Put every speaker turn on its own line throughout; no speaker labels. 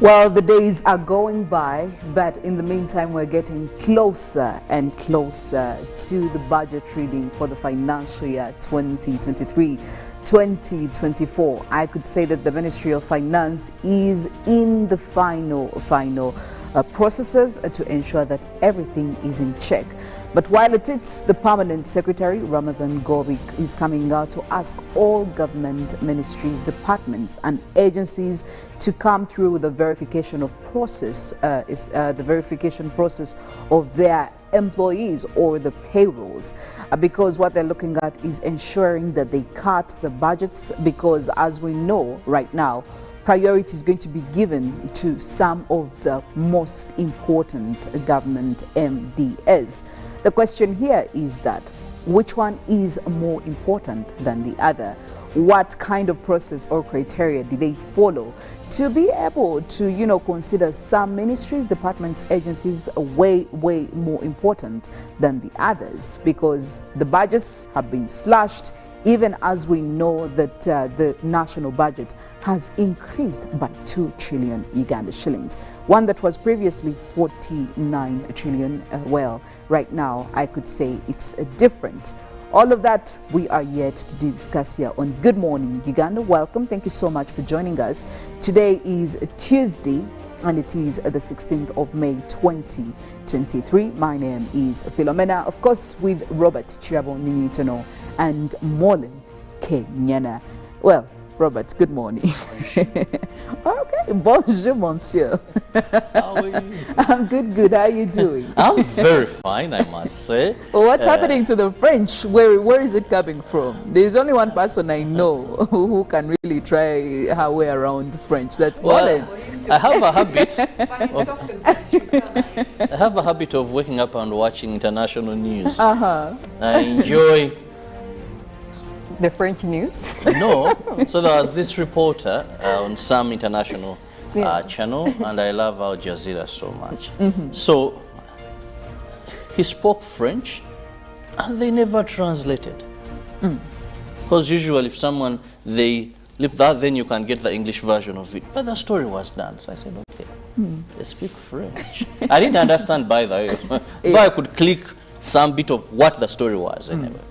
Well, the days are going by, but in the meantime, we're getting closer and closer to the budget reading for the financial year 2023-2024. I could say that the Ministry of Finance is in the final processes to ensure that everything is in check. But while it's the permanent secretary, Ramadhan Govik, is coming out to ask all government ministries, departments and agencies to come through with the verification of process, the verification process of their employees or the payrolls, because what they're looking at is ensuring that they cut the budgets, because as we know right now, priority is going to be given to some of the most important government MDS. The question here is that which one is more important than the other? What kind of process or criteria do they follow to be able to, consider some ministries, departments, agencies way more important than the others, because the budgets have been slashed, even as we know that the national budget has increased by 2 trillion Uganda shillings. One that was previously 49 trillion. Well, right now, I could say it's different. All of that we are yet to discuss here on Good Morning Uganda. Welcome. Thank you so much for joining us. Today is Tuesday, and it is the 16th of May 2023. My name is Philomena, of course, with Robert Kirabo, Nyonyintono, and Mollen, Kenyena. Well, Robert, good morning. Okay, bonjour, monsieur.
How are you?
I'm good. How are you doing?
I'm very fine, I must say.
Well, what's happening to the French? Where is it coming from? There's only one person I know who can really try her way around French. That's Mollen.
I have a habit. I have a habit of waking up and watching international news. I enjoy
the French news?
No. So there was this reporter on some international channel, and I love Al Jazeera so much. So he spoke French, and they never translated. Because usually if someone, they leave that, then you can get the English version of it. But the story was done, so I said, okay, they speak French. I didn't understand, by the way, but I could click some bit of what the story was anyway.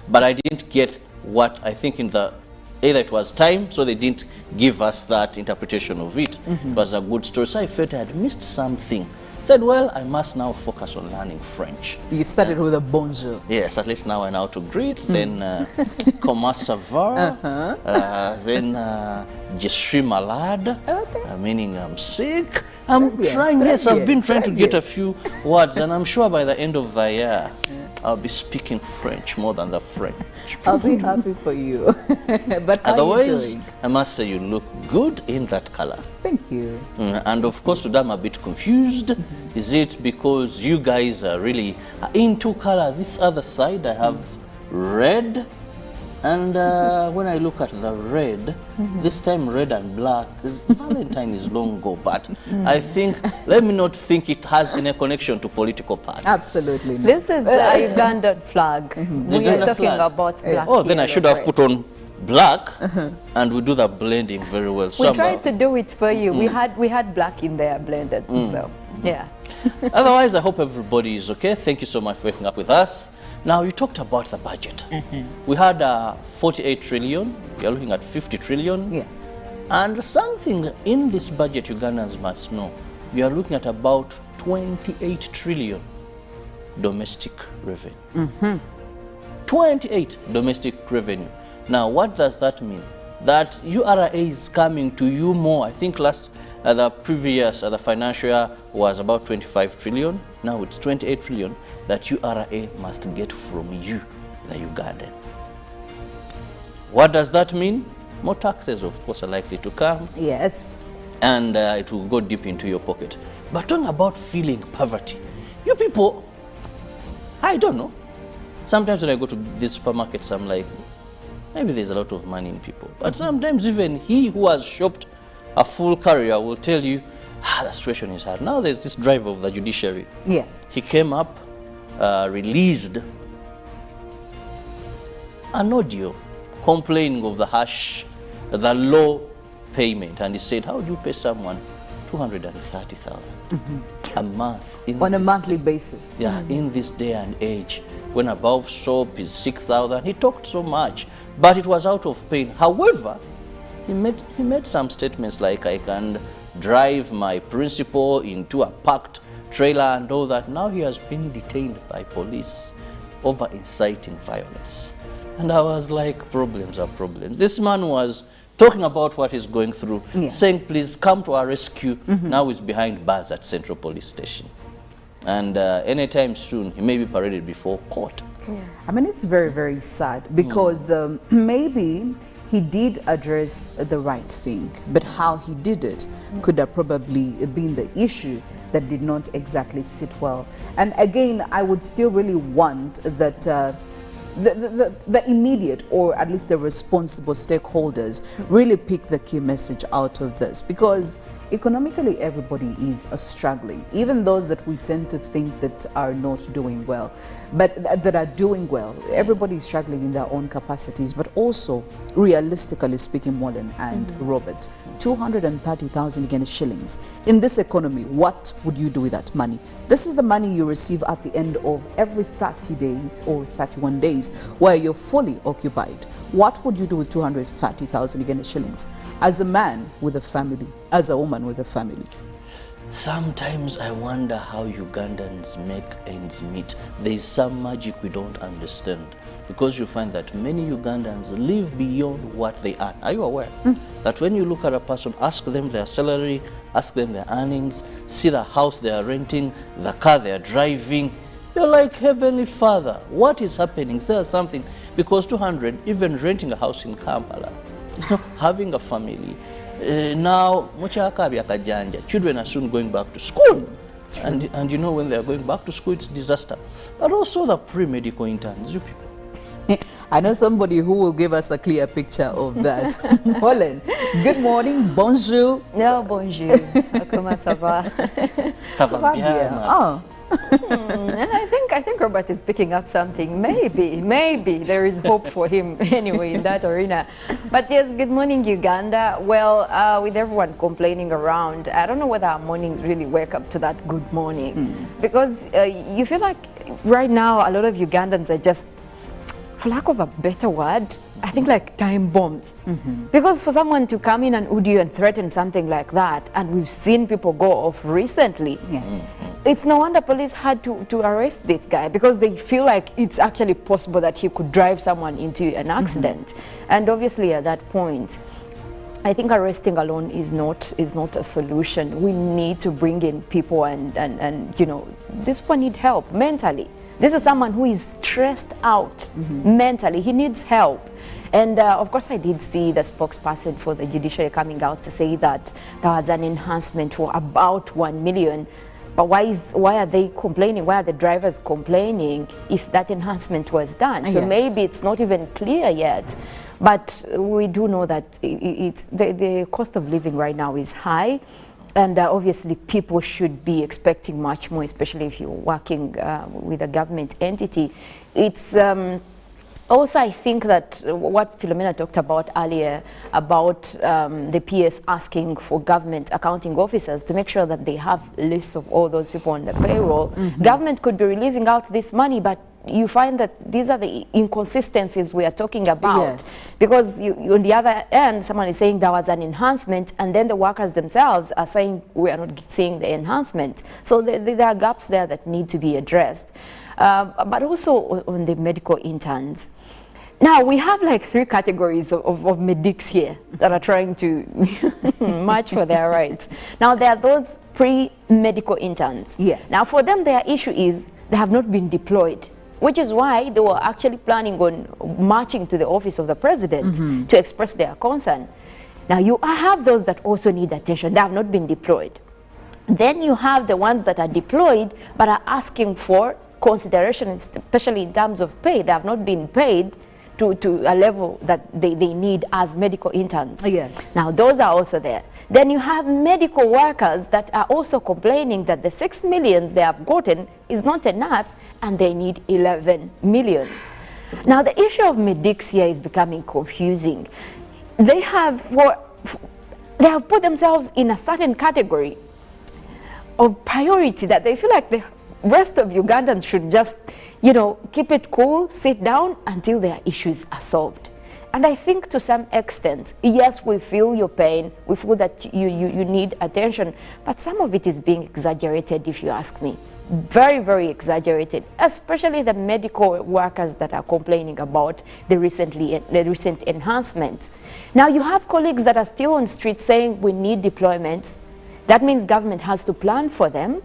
But I didn't get what I think in the, either it was time, so they didn't give us that interpretation of it. It was a good story, so I felt I had missed something. Said, well, I must now focus on learning French.
You started with a bonjour.
Yes, at least now I know how to greet, then comment ça va, then je suis malade, meaning I'm sick. I'm trying, yes, I've been trying to get a few words, and I'm sure by the end of the year, I'll be speaking French more than the French.
I'll be happy for you. But how
otherwise,
are you doing?
I must say you look good in that color.
Thank you.
And of course, today I'm a bit confused. Is it because you guys are really into color? This other side, I have red. And when I look at the red, this time red and black, Valentine is long ago, but I think, let me not think it has any connection to political parties.
Absolutely not.
This is a Ugandan flag. We are talking about black.
Oh, then I should have put on black, and we do the blending very well.
We tried to do it for you. We had black in there blended, so yeah.
Otherwise, I hope everybody is okay. Thank you so much for waking up with us. Now, you talked about the budget. We had 48 trillion. We are looking at 50 trillion.
Yes.
And something in this budget Ugandans must know. We are looking at about 28 trillion domestic revenue. 28 domestic revenue. Now, what does that mean? That URA is coming to you more. I think the previous the financial year was about 25 trillion. Now it's 28 trillion that URA must get from you, the Ugandan. What does that mean? More taxes, of course, are likely to come.
Yes.
And it will go deep into your pocket. But talking about feeling poverty, you people, I don't know. Sometimes when I go to these supermarkets, I'm like, maybe there's a lot of money in people. But sometimes even he who has shopped a full career will tell you, the situation is hard. Now there's this driver of the judiciary.
Yes.
He came up, released an audio complaining of the low payment, and he said, how do you pay someone 230,000 a month.
On a monthly basis.
Yeah, in this day and age, when above soap is 6,000, he talked so much, but it was out of pain. However, he made some statements like, I can drive my principal into a parked trailer and all that. Now he has been detained by police over inciting violence. And I was like, problems are problems. This man was talking about what he's going through, saying, please come to our rescue. Now he's behind bars at Central Police Station. And anytime soon, he may be paraded before court.
Yeah. I mean, it's very, very sad because maybe he did address the right thing, but how he did it could have probably been the issue that did not exactly sit well. And again, I would still really want that the immediate, or at least the responsible stakeholders, really pick the key message out of this, because economically everybody is struggling, even those that we tend to think that are not doing well, but that are doing well. Everybody is struggling in their own capacities, but also realistically speaking, Mollen and Robert, 230,000 Uganda shillings in this economy, what would you do with that money? This is the money you receive at the end of every 30 days or 31 days where you're fully occupied. What would you do with 230,000 Uganda shillings as a man with a family, as a woman with a family?
Sometimes I wonder how Ugandans make ends meet. There is some magic we don't understand, because you find that many Ugandans live beyond what they earn. Are you aware that when you look at a person, ask them their salary, ask them their earnings, see the house they are renting, the car they are driving, you're like, Heavenly Father, what is happening? Is there something? Because 200, even renting a house in Kampala, having a family, now children are soon going back to school. And you know, when they are going back to school, it's disaster. But also the pre-medical interns, you people.
I know somebody who will give us a clear picture of that. Mollen, good morning, bonjour.
No, bonjour. Comment ça va?
Ça va bien.
Oh.
And I think Robert is picking up something. Maybe there is hope for him anyway in that arena. But yes, good morning, Uganda. Well, with everyone complaining around, I don't know whether our mornings really wake up to that good morning, because you feel like right now a lot of Ugandans are just, for lack of a better word, I think like time bombs. Because for someone to come in and would you and threaten something like that, and we've seen people go off recently, it's no wonder police had to arrest this guy, because they feel like it's actually possible that he could drive someone into an accident. And obviously at that point, I think arresting alone is not a solution. We need to bring in people and you know, this one need help mentally. This is someone who is stressed out mentally. He needs help. And of course, I did see the spokesperson for the judiciary coming out to say that there was an enhancement for about 1 million. But why are they complaining? Why are the drivers complaining if that enhancement was done? So maybe it's not even clear yet. But we do know that the cost of living right now is high. And obviously, people should be expecting much more, especially if you're working with a government entity. It's also, I think that what Philomena talked about earlier about the PS asking for government accounting officers to make sure that they have lists of all those people on the payroll. Government could be releasing out this money, but you find that these are the inconsistencies we are talking about. Because on the other end, someone is saying there was an enhancement, and then the workers themselves are saying we are not seeing the enhancement. So there are gaps there that need to be addressed. But also on the medical interns. Now, we have like 3 categories of medics here that are trying to march for their rights. Now, there are those pre-medical interns. Now, for them, their issue is they have not been deployed, which is why they were actually planning on marching to the office of the president to express their concern. Now, you have those that also need attention. They have not been deployed. Then you have the ones that are deployed but are asking for consideration, especially in terms of pay. They have not been paid to a level that they need as medical interns. Now, those are also there. Then you have medical workers that are also complaining that the 6 million they have gotten is not enough, and they need 11 million. Now, the issue of medics here is becoming confusing. They have put themselves in a certain category of priority that they feel like the rest of Ugandans should just, you know, keep it cool, sit down until their issues are solved. And I think to some extent, yes, we feel your pain, we feel that you need attention, but some of it is being exaggerated, if you ask me. Very, very exaggerated, especially the medical workers that are complaining about the recent enhancements. Now you have colleagues that are still on street saying we need deployments. That means government has to plan for them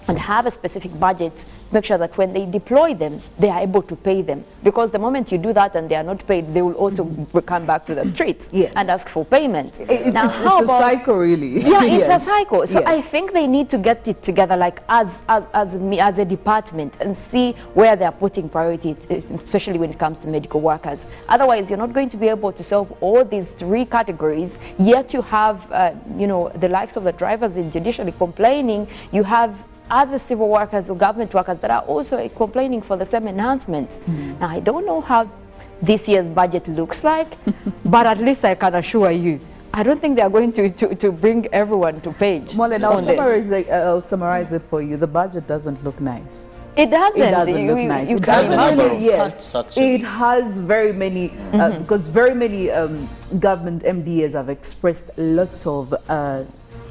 and have a specific budget, make sure that when they deploy them, they are able to pay them. Because the moment you do that and they are not paid, they will also come back to the streets and ask for payment.
It's a cycle, really.
Yeah, it's a cycle. So I think they need to get it together, like as a department, and see where they are putting priority, especially when it comes to medical workers. Otherwise, you're not going to be able to solve all these three categories, yet you have, you know, the likes of the drivers and judiciary complaining. You have other civil workers or government workers that are also complaining for the same enhancements. Now, I don't know how this year's budget looks like,
but at least I can assure you,
I don't think they are going to bring everyone to page.
Mollen, I'll summarize it for you. The budget doesn't look nice.
It doesn't.
It doesn't look nice. It has very many, because very many government MDAs have expressed lots of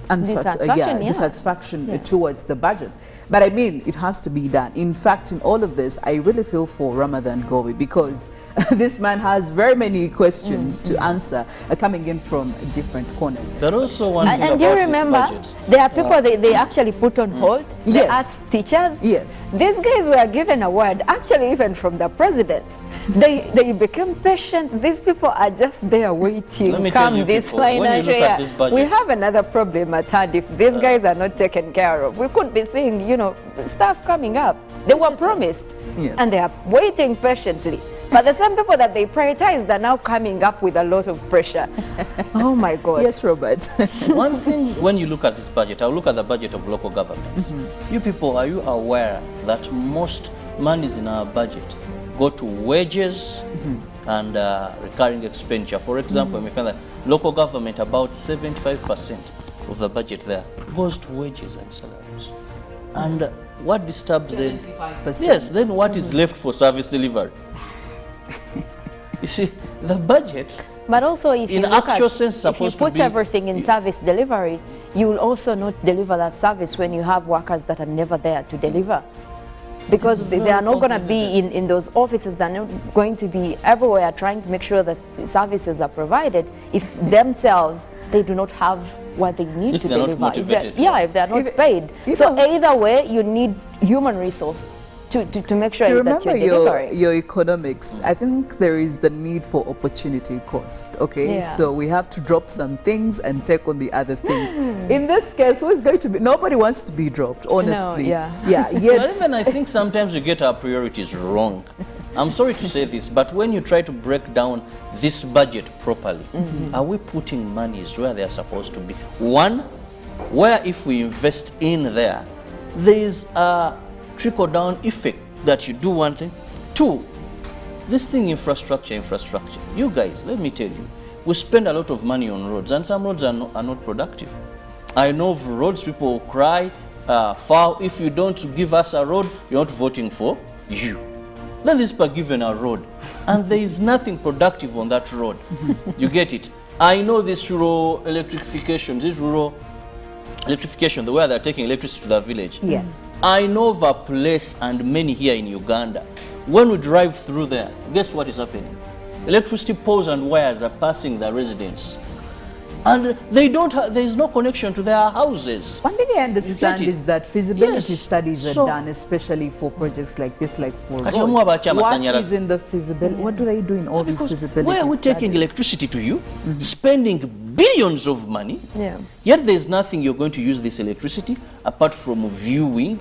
dissatisfaction towards the budget. But I mean, it has to be done. In fact, in all of this, I really feel for Ramadan Gobi, because this man has very many questions to answer coming in from different corners.
But also one thing
and do you remember, there are people they actually put on hold. They asked teachers.
Yes.
These guys were given a word, actually even from the president. They became patient. These people are just there waiting.
Let me tell you,
this
people, when you look at this budget,
we have another problem at hand. If these guys are not taken care of, we could be seeing, you know, stuff coming up. They were promised, and they are waiting patiently. But the same people that they prioritized are now coming up with a lot of pressure. Oh my God.
Yes, Robert.
One thing, when you look at this budget, I'll look at the budget of local governments. You people, are you aware that most monies in our budget go to wages and recurring expenditure? For example, we find that local government, about 75% of the budget there goes to wages and salaries. And what disturbs them? Yes, then what is left for service delivery? You see, the budget,
but also if
in
you look
actual
at,
sense,
if you put everything in service delivery, you will also not deliver that service when you have workers that are never there to deliver. Because they are not going to be in those offices, they're not going to be everywhere trying to make sure that the services are provided if themselves they do not have what they need to deliver. If they're not paid. So either way, you need human resource to make sure that you're delivering.
Your economics, I think there is the need for opportunity cost, okay? So we have to drop some things and take on the other things. In this case, who is going to be, nobody wants to be dropped, honestly.
But even I think sometimes we get our priorities wrong. I'm sorry to say this, but when you try to break down this budget properly, are we putting monies where they're supposed to be? One, where if we invest in there is a trickle-down effect that you do one thing. Two, this thing infrastructure. You guys, let me tell you, we spend a lot of money on roads, and some roads are not productive. I know of roads people cry foul, if you don't give us a road, you're not voting for you. Then this people given a road, and there is nothing productive on that road. You get it? I know this rural electrification, the way they're taking electricity to the village.
Yes.
I know of a place, and many here in Uganda, when we drive through there, guess what is happening? Electricity poles and wires are passing the residents. And they don't have, there is no connection to their houses.
One thing I understand is that feasibility studies are done, especially for projects like this, like for roads. What is in the feasibility? What do they do in all these feasibility
studies? Where are we taking electricity to you, spending billions of money, yet there's nothing you're going to use this electricity apart from viewing?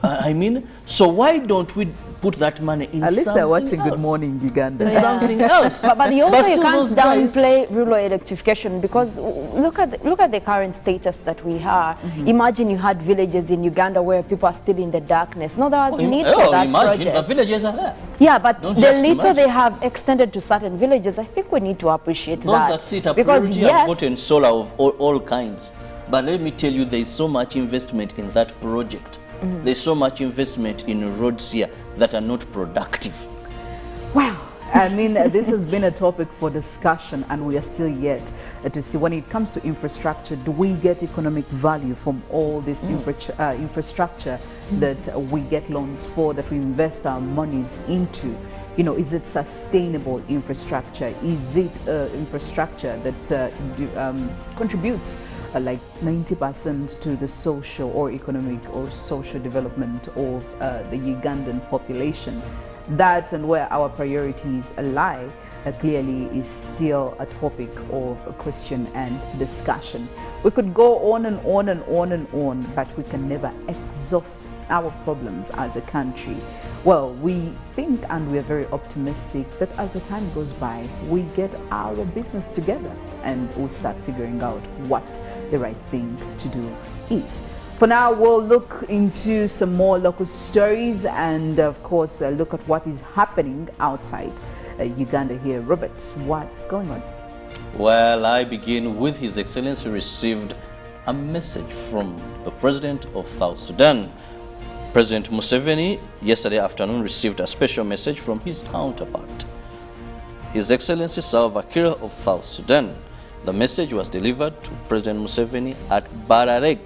I mean, so why don't we put that money in something else?
At least they're watching Good Morning Uganda.
Something else.
But you also you can't downplay rural electrification, because look at the current status that we are. Imagine you had villages in Uganda where people are still in the darkness. No, there was need for that project.
The villages are there.
Yeah, but the little they have extended to certain villages, I think we need to appreciate
those that sit up, because have gotten solar of all kinds. But let me tell you, there is so much investment in that project. There's so much investment in roads here that are not productive.
Wow. I mean, this has been a topic for discussion, and we are still yet to see, when it comes to infrastructure, do we get economic value from all this infrastructure that we get loans for, that we invest our monies into? You know, is it sustainable infrastructure? Is it infrastructure that contributes like 90% to the social or economic or social development of the Ugandan population? That and where our priorities lie clearly is still a topic of question and discussion. We could go on and on and on and on, but we can never exhaust our problems as a country. Well, we think, and we are very optimistic, that as the time goes by, we get our business together and we'll start figuring out what the right thing to do is. For now, we'll look into some more local stories and, of course, look at what is happening outside Uganda here. Robert, what's going on?
Well, I begin with His Excellency received a message from the President of South Sudan. President Museveni yesterday afternoon received a special message from his counterpart, His Excellency Salva Kiir of South Sudan. The message was delivered to President Museveni at Bararek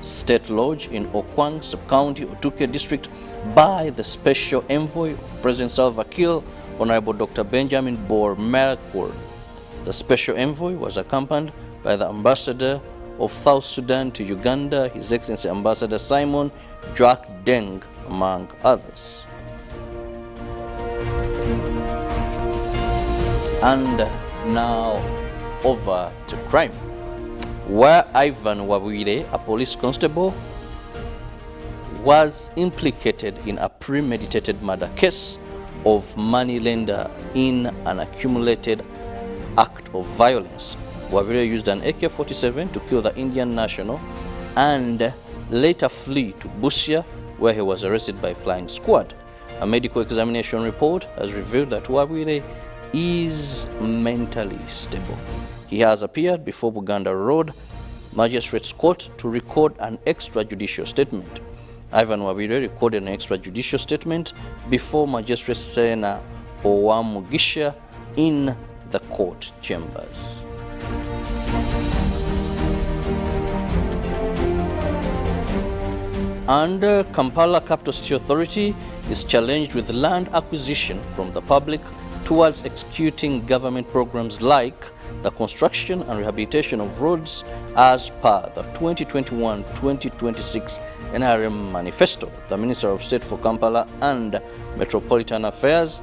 State Lodge in Okwang Sub-County, Otuke District, by the Special Envoy of President Salva Kiir, Honorable Dr. Benjamin Bor Merkur. The Special Envoy was accompanied by the Ambassador of South Sudan to Uganda, His Excellency Ambassador Simon Jack Deng, among others. And now over to crime, where Ivan Wawire, a police constable, was implicated in a premeditated murder case of moneylender in an accumulated act of violence. Wawire used an AK-47 to kill the Indian national and later flee to Busia, where he was arrested by flying squad. A medical examination report has revealed that Wawire is mentally stable. He has appeared before Buganda Road Magistrates Court to record an extrajudicial statement. Ivan Wawire recorded an extrajudicial statement before Magistrate Sena Owamugisha in the court chambers. And Kampala Capital City Authority is challenged with land acquisition from the public towards executing government programs like the construction and rehabilitation of roads as per the 2021-2026 NRM manifesto. The Minister of State for Kampala and Metropolitan Affairs,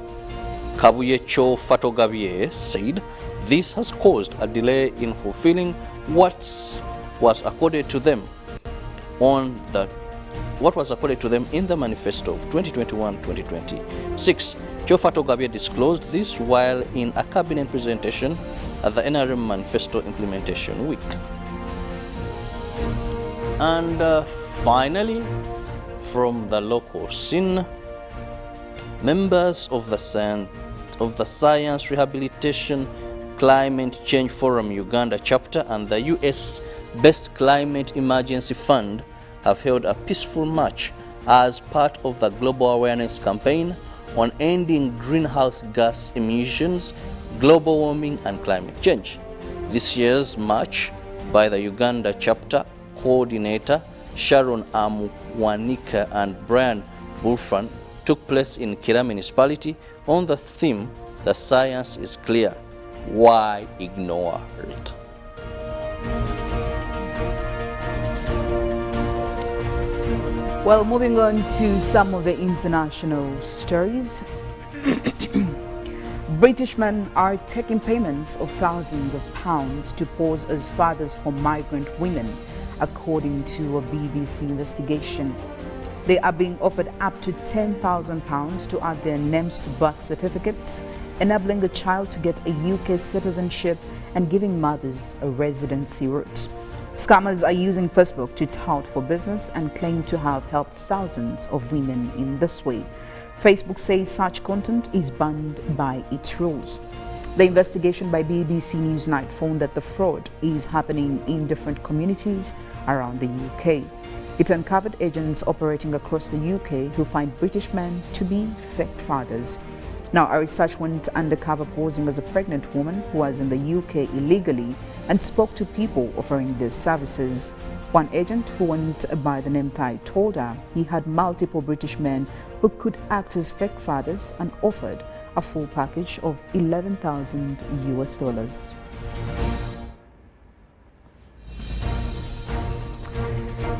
Kabuye Cho Fatogabye, said this has caused a delay in fulfilling what was accorded to them in the manifesto of 2021-2026. Cho Fatogabye disclosed this while in a cabinet presentation at the NRM Manifesto Implementation Week. And finally, from the local scene, members of the Science Rehabilitation Climate Change Forum Uganda chapter and the US-based Climate Emergency Fund have held a peaceful march as part of the global awareness campaign on ending greenhouse gas emissions, global warming and climate change. This year's march by the Uganda chapter coordinator Sharon Amwanika and Brian Bulfran took place in Kira municipality on the theme, "The science is clear, why ignore it?"
Well, moving on to some of the international stories. British men are taking payments of thousands of pounds to pose as fathers for migrant women, according to a BBC investigation. They are being offered up to £10,000 to add their names to birth certificates, enabling the child to get a UK citizenship and giving mothers a residency route. Scammers are using Facebook to tout for business and claim to have helped thousands of women in this way. Facebook says such content is banned by its rules. The investigation by BBC Newsnight found that the fraud is happening in different communities around the UK. It uncovered agents operating across the UK who find British men to be fake fathers. Now, our research went undercover posing as a pregnant woman who was in the UK illegally and spoke to people offering these services. One agent who went by the name Thai told her he had multiple British men who could act as fake fathers and offered a full package of 11,000 US dollars.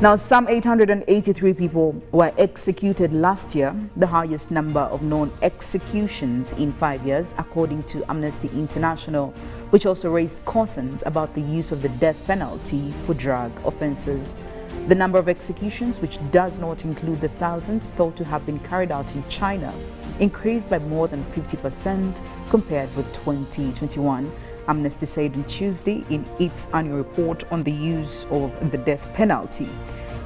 Now, some 883 people were executed last year, the highest number of known executions in 5 years, according to Amnesty International, which also raised concerns about the use of the death penalty for drug offenses. The number of executions, which does not include the thousands thought to have been carried out in China, increased by more than 50% compared with 2021. Amnesty said on Tuesday in its annual report on the use of the death penalty.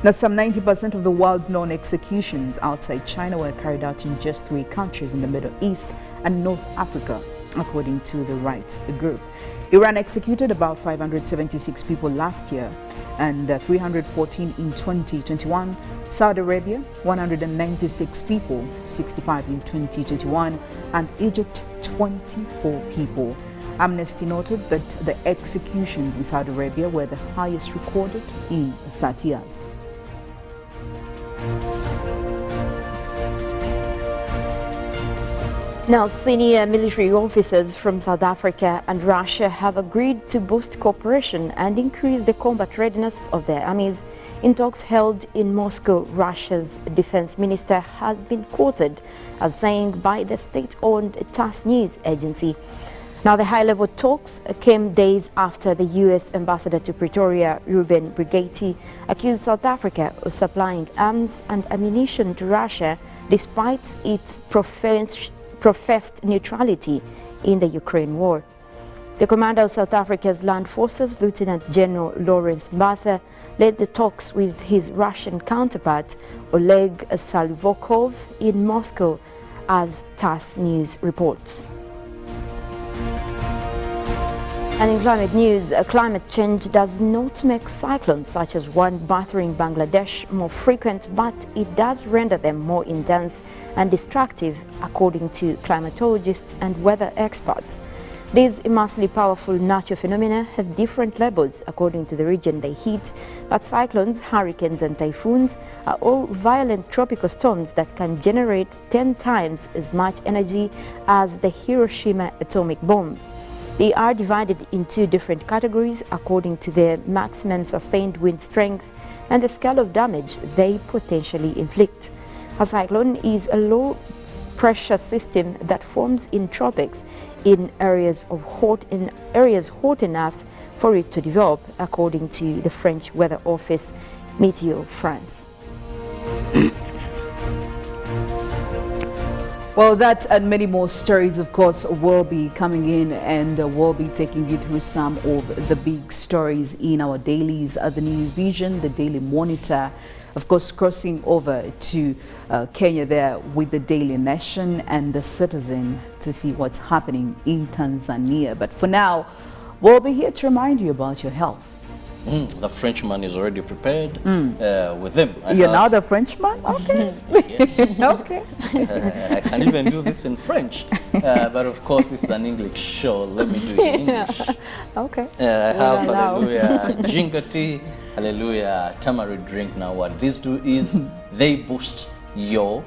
Now, some 90% of the world's known executions outside China were carried out in just 3 countries in the Middle East and North Africa, according to the rights group. Iran executed about 576 people last year and 314 in 2021. Saudi Arabia, 196 people, 65 in 2021, and Egypt, 24 people. Amnesty noted that the executions in Saudi Arabia were the highest recorded in 30 years.
Now, senior military officers from South Africa and Russia have agreed to boost cooperation and increase the combat readiness of their armies. In talks held in Moscow, Russia's defense minister has been quoted as saying by the state-owned TASS news agency. Now, the high-level talks came days after the U.S. ambassador to Pretoria, Ruben Brigetti, accused South Africa of supplying arms and ammunition to Russia despite its professed neutrality in the Ukraine war. The commander of South Africa's land forces, Lieutenant General Lawrence Mather, led the talks with his Russian counterpart, Oleg Salivokov, in Moscow, as TASS News reports. And in climate news, climate change does not make cyclones such as one battering Bangladesh more frequent, but it does render them more intense and destructive, according to climatologists and weather experts. These immensely powerful natural phenomena have different levels according to the region they hit, but cyclones, hurricanes and typhoons are all violent tropical storms that can generate 10 times as much energy as the Hiroshima atomic bomb. They are divided in 2 different categories according to their maximum sustained wind strength and the scale of damage they potentially inflict. A cyclone is a low-pressure system that forms in tropics in areas hot enough for it to develop, according to the French weather office Météo France.
Well, that and many more stories, of course, will be coming in, and we'll be taking you through some of the big stories in our dailies, the New Vision, the Daily Monitor, of course, crossing over to Kenya there with the Daily Nation and the Citizen to see what's happening in Tanzania. But for now, we'll be here to remind you about your health.
The Frenchman is already prepared with them.
You're now the Frenchman? Okay.
Yes.
Okay.
I can even do this in French. But of course, this is an English show. Let me do it in English.
Okay.
I have, hallelujah, ginger tea, hallelujah, tamarind drink. Now, what these do is they boost your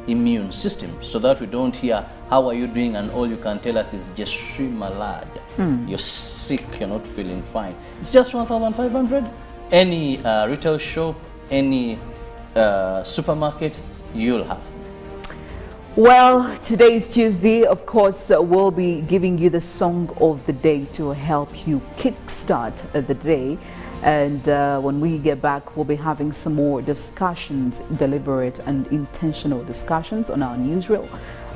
immune system so that we don't hear, how are you doing? And all you can tell us is, Je suis malade. You're sick, you're not feeling fine. It's just 1,500. Any retail shop, any supermarket, you'll have.
Well, today is Tuesday. Of course, we'll be giving you the song of the day to help you kickstart the day. And when we get back, we'll be having some more discussions, deliberate and intentional discussions on our newsreel.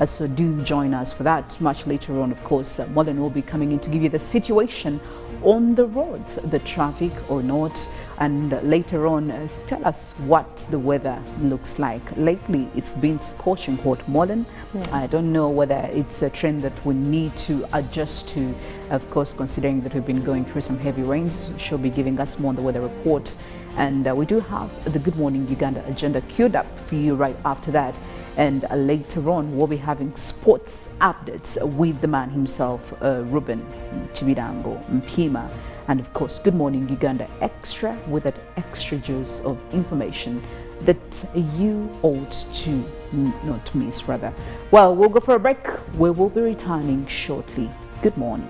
So do join us for that. Much later on, of course, Mollen will be coming in to give you the situation on the roads, the traffic or not. and later on tell us what the weather looks like. Lately, it's been scorching hot, Mollen. I don't know whether it's a trend that we need to adjust to, of course, considering that we've been going through some heavy rains. She'll be giving us more on the weather report. And we do have the Good Morning Uganda agenda queued up for you right after that. And later on, we'll be having sports updates with the man himself, Ruben Chibirango Mpima. And of course, Good Morning Uganda Extra with that extra juice of information that you ought to not miss, rather. Well, we'll go for a break. We will be returning shortly. Good morning.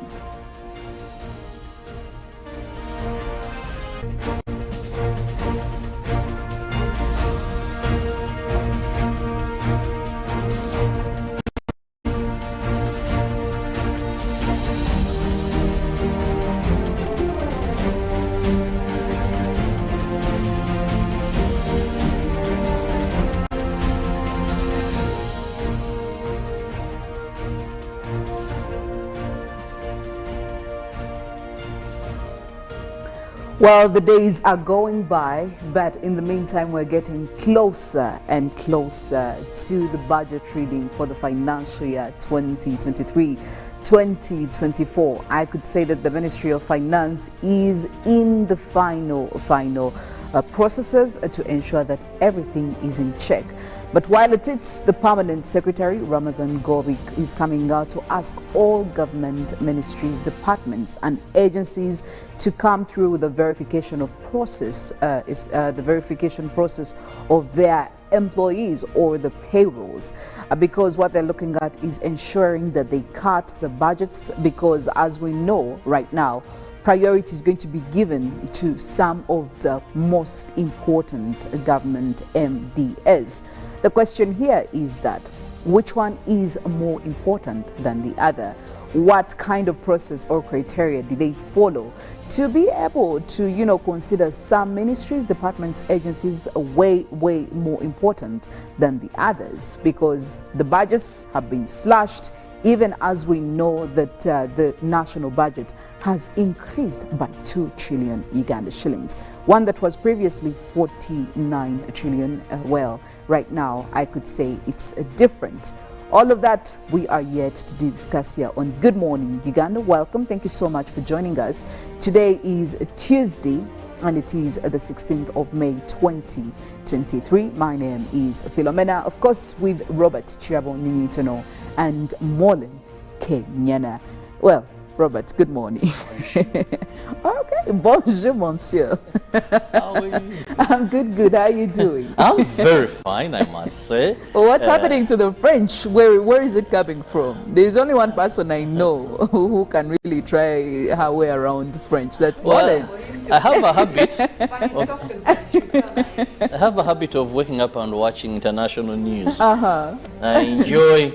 Well, the days are going by, but in the meantime, we're getting closer and closer to the budget reading for the financial year 2023-2024. I could say that the Ministry of Finance is in the final processes to ensure that everything is in check. But while it's the permanent secretary, Ramadhan Govik, is coming out to ask all government ministries, departments and agencies to come through with the verification of process, the verification process of their employees or the payrolls, because what they're looking at is ensuring that they cut the budgets, because as we know right now, priority is going to be given to some of the most important government MDS. The question here is that which one is more important than the other? What kind of process or criteria do they follow to be able to, consider some ministries, departments, agencies way more important than the others? Because the budgets have been slashed, even as we know that the national budget has increased by 2 trillion Uganda shillings. One that was previously 49 trillion. Well, right now, I could say it's different. All of that we are yet to discuss here on Good Morning Uganda. Welcome. Thank you so much for joining us. Today is Tuesday, and it is the 16th of May 2023. My name is Philomena, of course, with Robert Kirabo, Nyonyintono, and Mollen, Kenyena. Well, Robert, good morning. Okay, bonjour, monsieur.
How are you?
I'm good. How are you doing?
I'm very fine, I must say.
Well, what's happening to the French? Where is it coming from? There's only one person I know who can really try her way around French. That's Mollen.
I have a habit of waking up and watching international news. I enjoy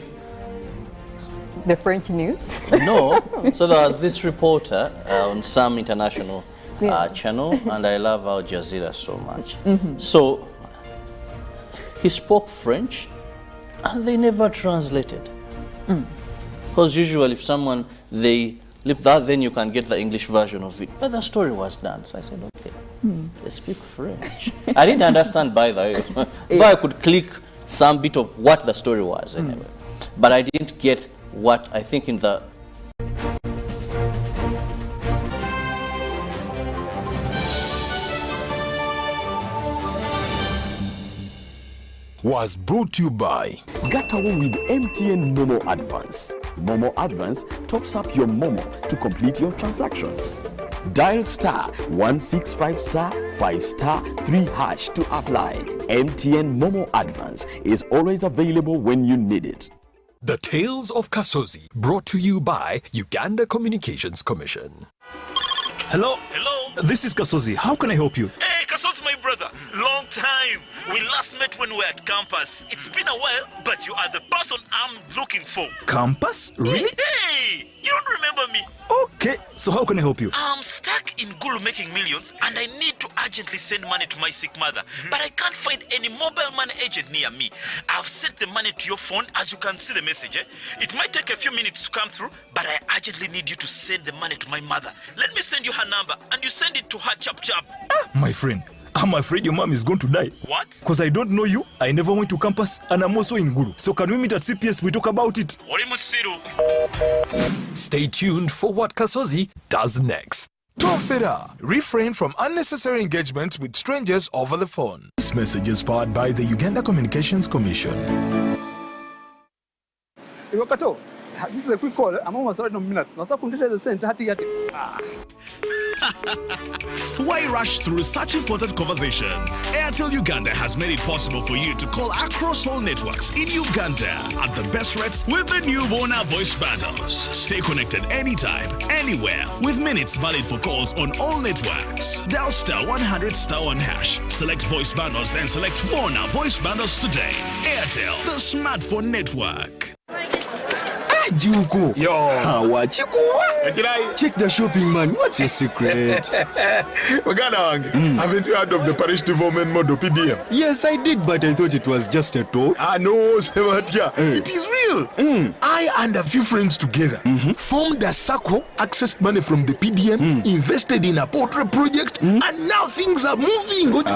the French news?
No. So there was this reporter on some international channel, and I love Al Jazeera so much. So he spoke French, and they never translated. Because usually if someone, they leave that, then you can get the English version of it. But the story was done. So I said, okay, they speak French. I didn't understand, by the way. But I could click some bit of what the story was anyway. But I didn't get what I think in the
was brought to you by Gatawo with MTN Momo Advance. Momo Advance tops up your Momo to complete your transactions. Dial *165*5*3# to apply. MTN Momo Advance is always available when you need it.
The Tales of Kasozi, brought to you by Uganda Communications Commission.
Hello?
Hello?
This is Kasozi. How can I help you?
Hey, Kasozi, my brother. Long time. We last met when we were at campus. It's been a while, but you are the person I'm looking for.
Campus? Really?
Hey, you don't remember me?
Okay, so how can I help you?
I'm stuck in Gulu making millions, and I need to urgently send money to my sick mother. But I can't find any mobile money agent near me. I've sent the money to your phone, as you can see the message. It might take a few minutes to come through, but I urgently need you to send the money to my mother. Let me send you her number, and you send it to her chap.
My friend, I'm afraid your mom is going to die.
What?
Because I don't know you, I never went to campus, and I'm also in Gulu. So can we meet at CPS, we talk about it?
Stay tuned for what Kasozi does next.
Tofera. Refrain from unnecessary engagements with strangers over the phone. This message is powered by the Uganda Communications Commission.
This is a quick call. I'm almost out of minutes. Now, the center.
Why rush through such important conversations? Airtel Uganda has made it possible for you to call across all networks in Uganda at the best rates with the new Bona voice bundles. Stay connected anytime, anywhere, with minutes valid for calls on all networks. Dial *100*1#. Select voice bundles and select Bona voice bundles today. Airtel, the smartphone network.
Juko. Yo. Check the shopping, man. What's your secret?
Haven't you heard of the parish development model PDM?
Yes, I did, but I thought it was just a talk.
No, Sebatia. It is real. I and a few friends together formed a circle, accessed money from the PDM, invested in a portrait project, and now things are moving.
Juko.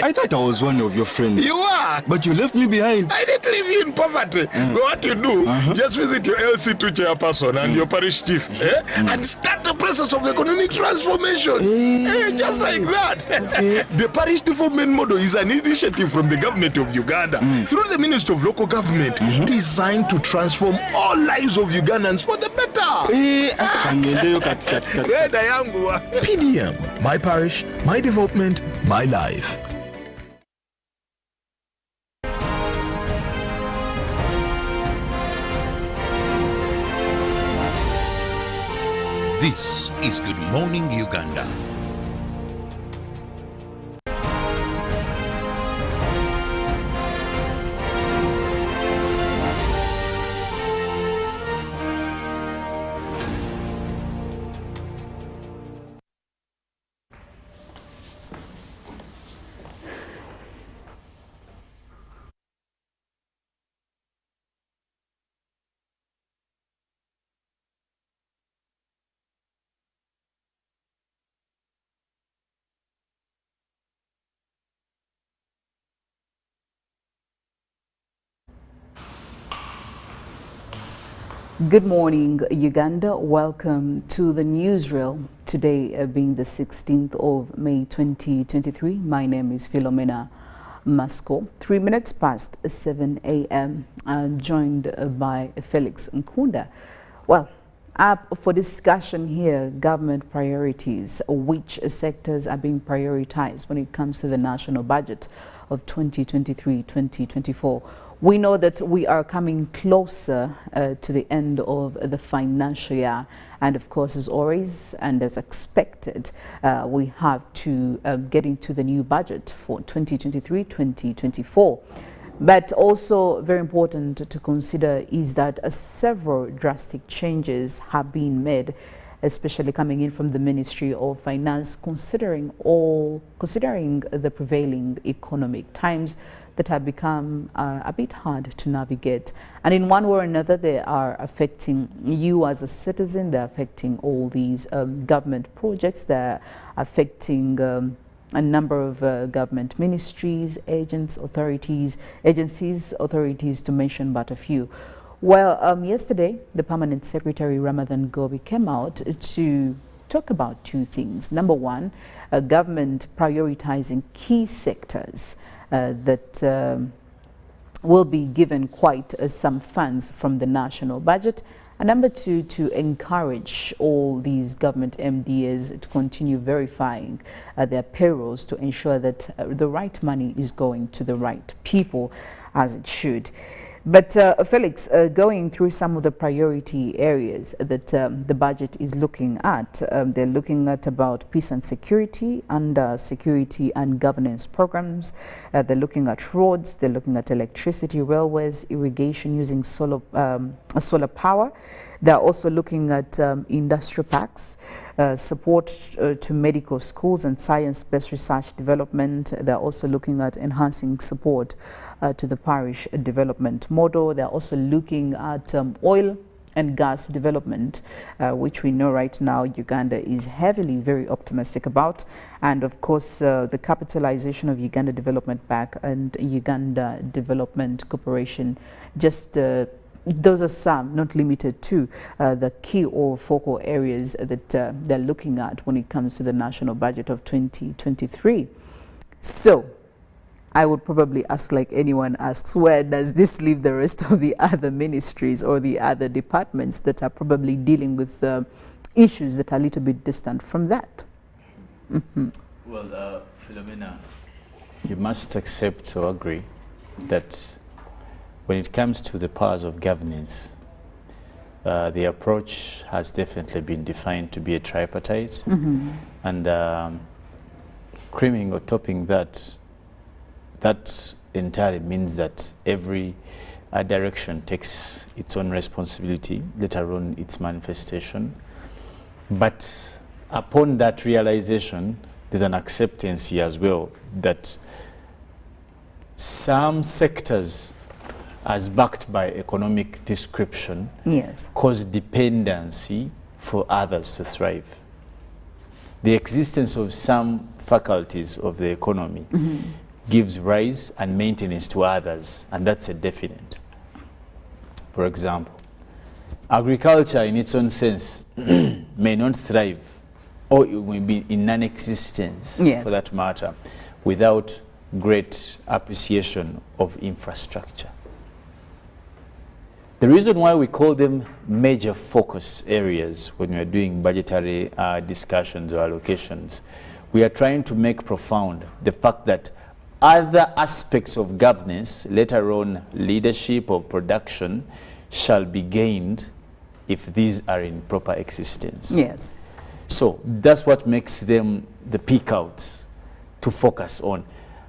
I thought I was one of your friends.
You are.
But you left me behind.
I didn't leave you in poverty. What you do, just visit your LC2 chairperson and your parish chief and start the process of economic transformation. Just like that. The parish development model is an initiative from the government of Uganda through the Ministry of Local Government designed to transform all lives of Ugandans for the better. PDM, my parish, my development, my life.
This is Good Morning Uganda.
Good morning, Uganda. Welcome to the newsreel. Today being the 16th of May 2023. My name is Philomena. Mastiko. 3 minutes past 7 a.m. I'm joined by Felix Nkunda. Well, up for discussion here, government priorities. Which sectors are being prioritized when it comes to the national budget of 2023-2024? We know that we are coming closer to the end of the financial year, and of course, as always and as expected, we have to get into the new budget for 2023-2024. But also very important to consider is that several drastic changes have been made, especially coming in from the Ministry of Finance, considering the prevailing economic times that have become a bit hard to navigate. And in one way or another, they are affecting you as a citizen, they're affecting all these government projects, they're affecting a number of government ministries, agencies, to mention but a few. Well, yesterday, the Permanent Secretary Ramadan Gobi came out to talk about two things. Number one, government prioritizing key sectors that will be given quite some funds from the national budget. And number two, to encourage all these government MDAs to continue verifying their payrolls to ensure that the right money is going to the right people as it should. But Felix, going through some of the priority areas that the budget is looking at, they're looking at about peace and security and security and governance programs. They're looking at roads, they're looking at electricity, railways, irrigation using solar power. They're also looking at industrial parks, support to medical schools and science-based research development. They're also looking at enhancing support to the parish development model. They're also looking at oil and gas development, which we know right now Uganda is heavily very optimistic about. And of course, the capitalization of Uganda Development Bank and Uganda Development Corporation, just those are some, not limited to, the key or focal areas that they're looking at when it comes to the national budget of 2023. So I would probably ask, like anyone asks, where does this leave the rest of the other ministries or the other departments that are probably dealing with issues that are a little bit distant from that?
Well, Philomena, you must accept or agree that when it comes to the powers of governance, the approach has definitely been defined to be a tripartite. And creaming or topping that, that entirely means that every direction takes its own responsibility, let alone its manifestation. But upon that realization, there's an acceptance here as well that some sectors, as backed by economic description, cause dependency for others to thrive. The existence of some faculties of the economy gives rise and maintenance to others, and that's a definite. For example, agriculture in its own sense may not thrive, or it will be in non-existence for that matter, without great appreciation of infrastructure. The reason why we call them major focus areas when we are doing budgetary discussions or allocations, we are trying to make profound the fact that other aspects of governance, let alone leadership or production, shall be gained if these are in proper existence. So that's what makes them the peak outs to focus on.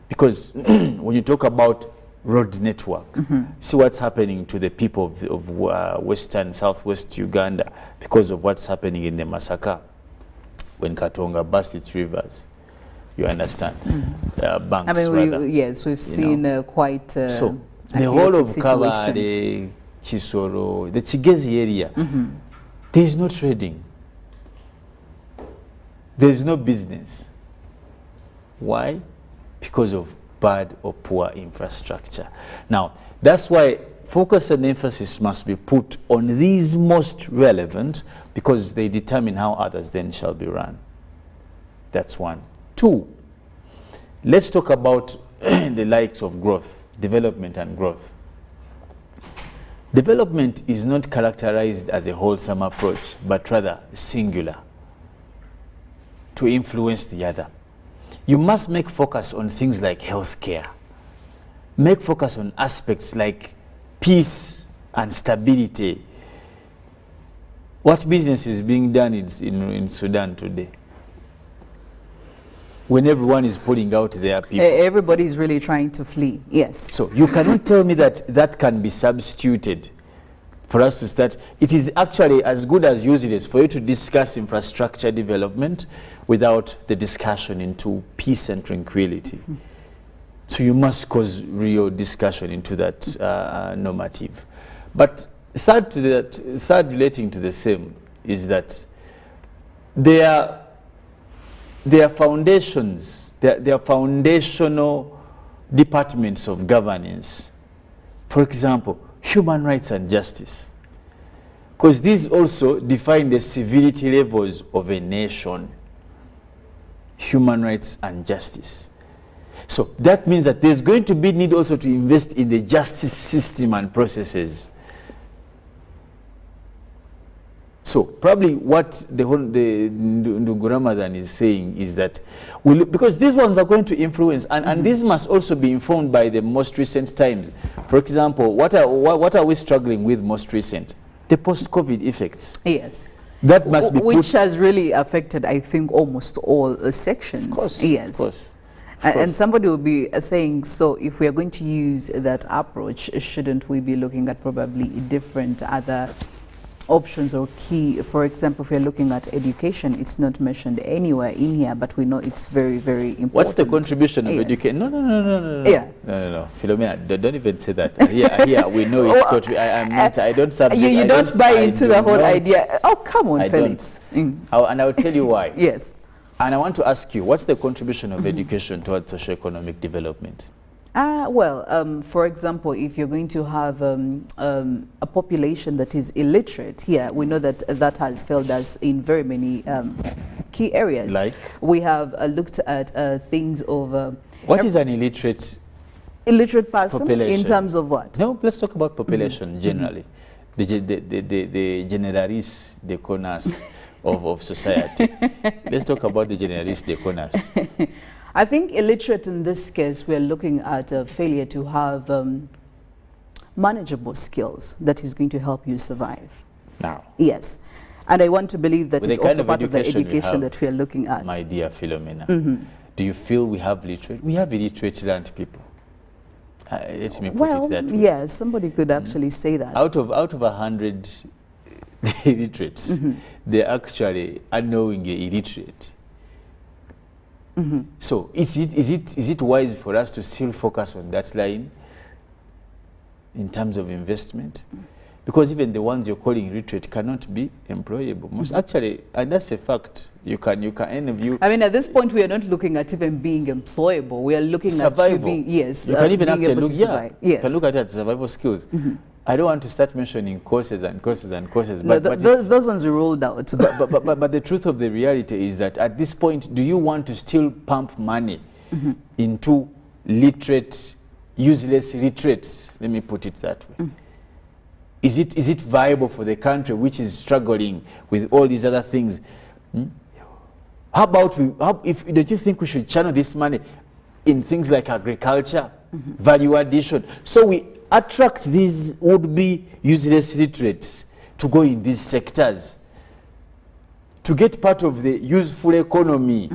Because when you talk about road network, see what's happening to the people of western, southwest Uganda because of what's happening in the Masaka when Katonga burst its rivers. You understand? Banks,
I mean, we've seen quite
so the whole of Kabale, Chisoro, the Chigezi area, there is no trading. There is no business. Why? Because of bad or poor infrastructure. Now, that's why focus and emphasis must be put on these most relevant, because they determine how others then shall be run. That's one. Two, let's talk about the likes of growth, development and growth. Development is not characterized as a wholesome approach, but rather singular, to influence the other. You must make focus on things like healthcare. Make focus on aspects like peace and stability. What business is being done in Sudan today? When everyone is pulling out their people.
Everybody is really trying to flee,
So you cannot tell me that that can be substituted for us to start. It is actually as good as useless for you to discuss infrastructure development without the discussion into peace and tranquility. So you must cause real discussion into that normative. But third relating to the same is that their foundations, their foundational departments of governance, for example, human rights and justice, because these also define the civility levels of a nation. Human rights and justice. So that means that there's going to be need also to invest in the justice system and processes. So probably what the Ndugu Ramadan is saying is that because these ones are going to influence, and these must also be informed by the most recent times. For example, what are we struggling with most recent? The post-COVID effects. That must be
which has really affected, I think, almost all sections. Of
course,
yes.
Of course.
And somebody will be saying, so if we are going to use that approach, shouldn't we be looking at probably different other options or key. For example, if you're looking at education, it's not mentioned anywhere in here, but we know it's very, very important.
What's the contribution of education? No.
Yeah.
No. Philomena, don't even say that. Here we know it's I don't subject.
You don't buy into the whole idea. Oh, come on, Felix.
And I'll tell you why.
Yes.
And I want to ask you, what's the contribution of education towards socio-economic development?
Well, for example, if you're going to have a population that is illiterate here, we know that that has failed us in very many key areas.
Like?
We have looked at things of...
what is an illiterate
person
population?
In terms of what?
No, let's talk about population generally. The generalis deconas of society. Let's talk about the generalis deconas.
I think illiterate in this case, we're looking at a failure to have manageable skills that is going to help you survive.
Now.
Yes. And I want to believe that it's also part of the education that we are looking at.
My dear Philomena, do you feel we have illiterate land people? Let me put it that way.
Yes, somebody could actually say that.
Out of 100 illiterates, they're actually unknowingly illiterate. So is it wise for us to still focus on that line in terms of investment? Because even the ones you're calling illiterate cannot be employable. Most actually, and that's a fact. You can any of you.
I mean, at this point, we are not looking at even being employable. We are looking
survival.
at being, yes.
You can even actually look.
Yes.
You can look at that survival skills. I don't want to start mentioning courses and courses and courses.
No, but those ones are ruled out.
but the truth of the reality is that at this point, do you want to still pump money into literate, useless literates? Let me put it that way. Is it viable for the country which is struggling with all these other things? How about don't you think we should channel this money in things like agriculture, value addition, so we attract these would-be useless literates to go in these sectors to get part of the useful economy?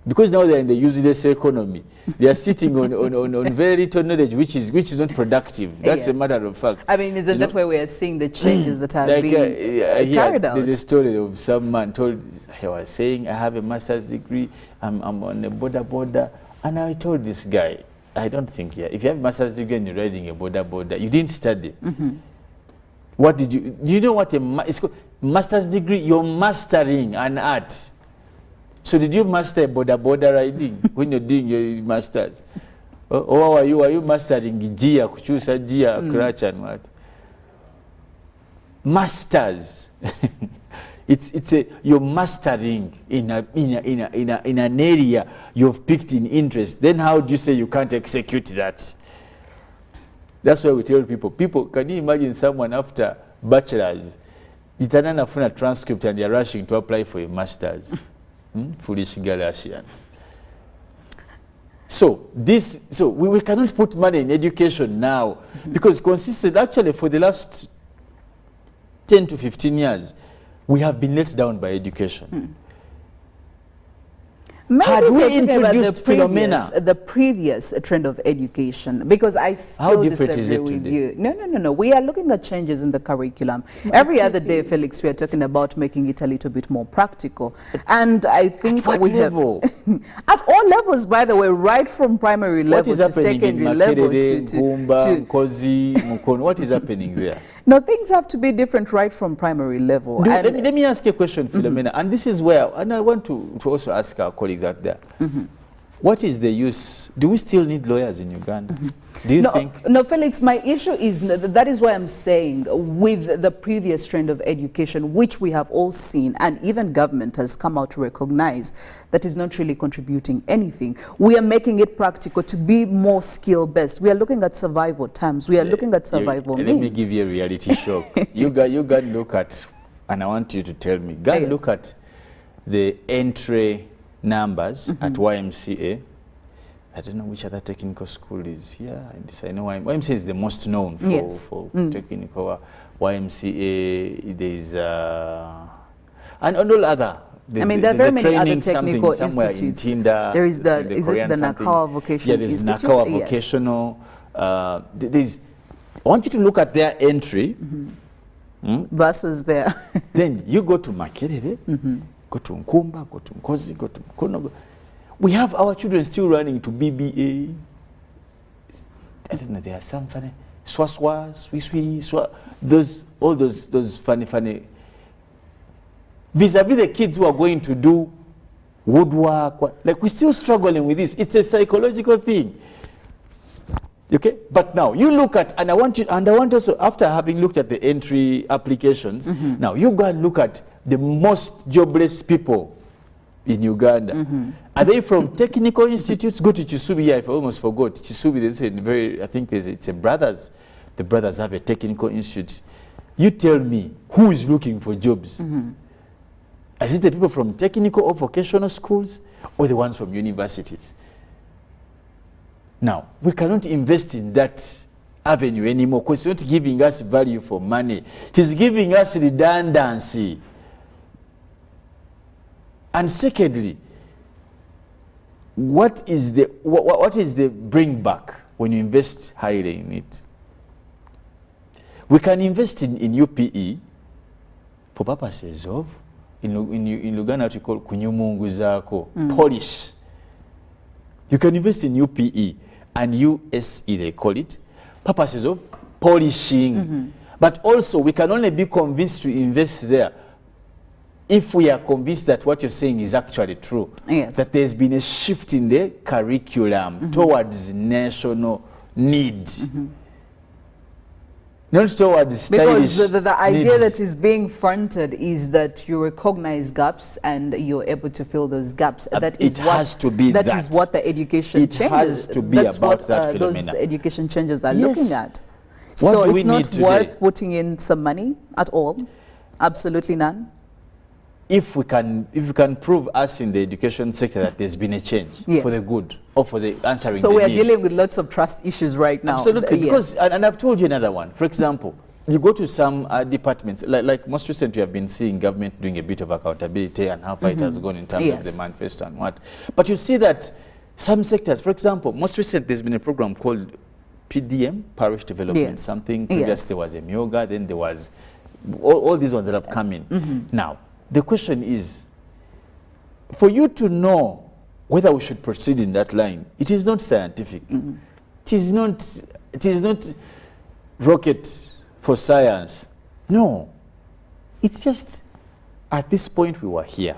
Because now they're in the useless economy. They are sitting on very little knowledge, which is not productive. That's a matter of fact.
I mean, isn't that where we are seeing the changes that have been carried out?
There's a story of some man he was saying, I have a master's degree, I'm on a border, and I told this guy, I don't think, if you have a master's degree and you're riding a border, you didn't study. What did you, do you know what it's called? Master's degree, you're mastering an art. So did you master border riding when you're doing your masters? Or are you mastering Gia, Kuchusa, Gia, Crutch and what? Masters. You're mastering in an area you've picked in interest. Then how do you say you can't execute that? That's why we tell people, can you imagine someone after bachelor's, itana a transcript and they're rushing to apply for a master's? Foolish Galatians. So we cannot put money in education now because consistent actually for the last 10 to 15 years we have been let down by education.
Maybe
had we introduced Philomena,
the previous trend of education, because I still disagree with you. No. We are looking at changes in the curriculum. Every other day, Felix, we are talking about making it a little bit more practical. And I think
at what level?
At all levels, by the way, right from primary level to secondary level
what is happening there?
No, things have to be different right from primary level.
Let me ask you a question, Philomena, and this is where, and I want to also ask our colleagues out there. What is the use? Do we still need lawyers in Uganda? Do you think?
No, Felix, my issue is, that is why I'm saying with the previous trend of education, which we have all seen, and even government has come out to recognize that is not really contributing anything. We are making it practical to be more skill-based. We are looking at survival times. We are looking at survival means.
Let me give you a reality shock. You got look at, and I want you to tell me, look at the entry numbers at YMCA. I don't know which other technical school is here. I know YMCA is the most known for technical. YMCA, there's and all other.
I mean, there are very many other technical institutes. There is the Nakawa Vocational Institute.
There is Nakawa Vocational. I want you to look at their entry
versus there.
Then you go to Makerere, go to Nkumba, go to Nkozi, go to Mukono. We have our children still running to BBA. I don't know, there are some funny swaswa, swiswi, all those funny. Vis-a-vis the kids who are going to do woodwork, like we're still struggling with this. It's a psychological thing. Okay, but now you look at, and I want also, after having looked at the entry applications, now you go and look at the most jobless people in Uganda. Are they from technical institutes? Go to Chisubi. I almost forgot. Chisubi, they say I think it's a brothers. The brothers have a technical institute. You tell me, who is looking for jobs? Is it the people from technical or vocational schools, or the ones from universities? Now, we cannot invest in that avenue anymore because it's not giving us value for money. It is giving us redundancy. And secondly, what is the bring back when you invest highly in it? We can invest in UPE for purposes of, in Uganda what we call kunyumunguzako, polish. You can invest in UPE and USE, they call it, purposes of polishing. But also we can only be convinced to invest there if we are convinced that what you're saying is actually true.
Yes.
That there's been a shift in the curriculum towards national need. Not towards stylish
because the idea
needs.
that is being fronted is that you recognize gaps and you're able to fill those gaps. That is
it has to be
that is what the education
it
changes.
has to be
That's
about
what,
that,
those
Philomena.
education changes are
Yes.
looking at.
What
So
do we
it's not
need today?
worth putting in some money at all. Absolutely none.
If we can prove us in the education sector that there's been a change for the good or for the answering
So
the
we are
need.
dealing with lots of trust issues right now.
Absolutely,
Yes.
because and I've told you another one. For example, you go to some departments, like most recently, we have been seeing government doing a bit of accountability and how far it has gone in terms of the manifesto and what. But you see that some sectors, for example, most recently there's been a program called PDM, Parish Development, something. Previous there was a Myoga, then there was all these ones that have come in. Now, the question is, for you to know whether we should proceed in that line, it is not scientific. It is not rocket for science. No. It's just at this point we were here.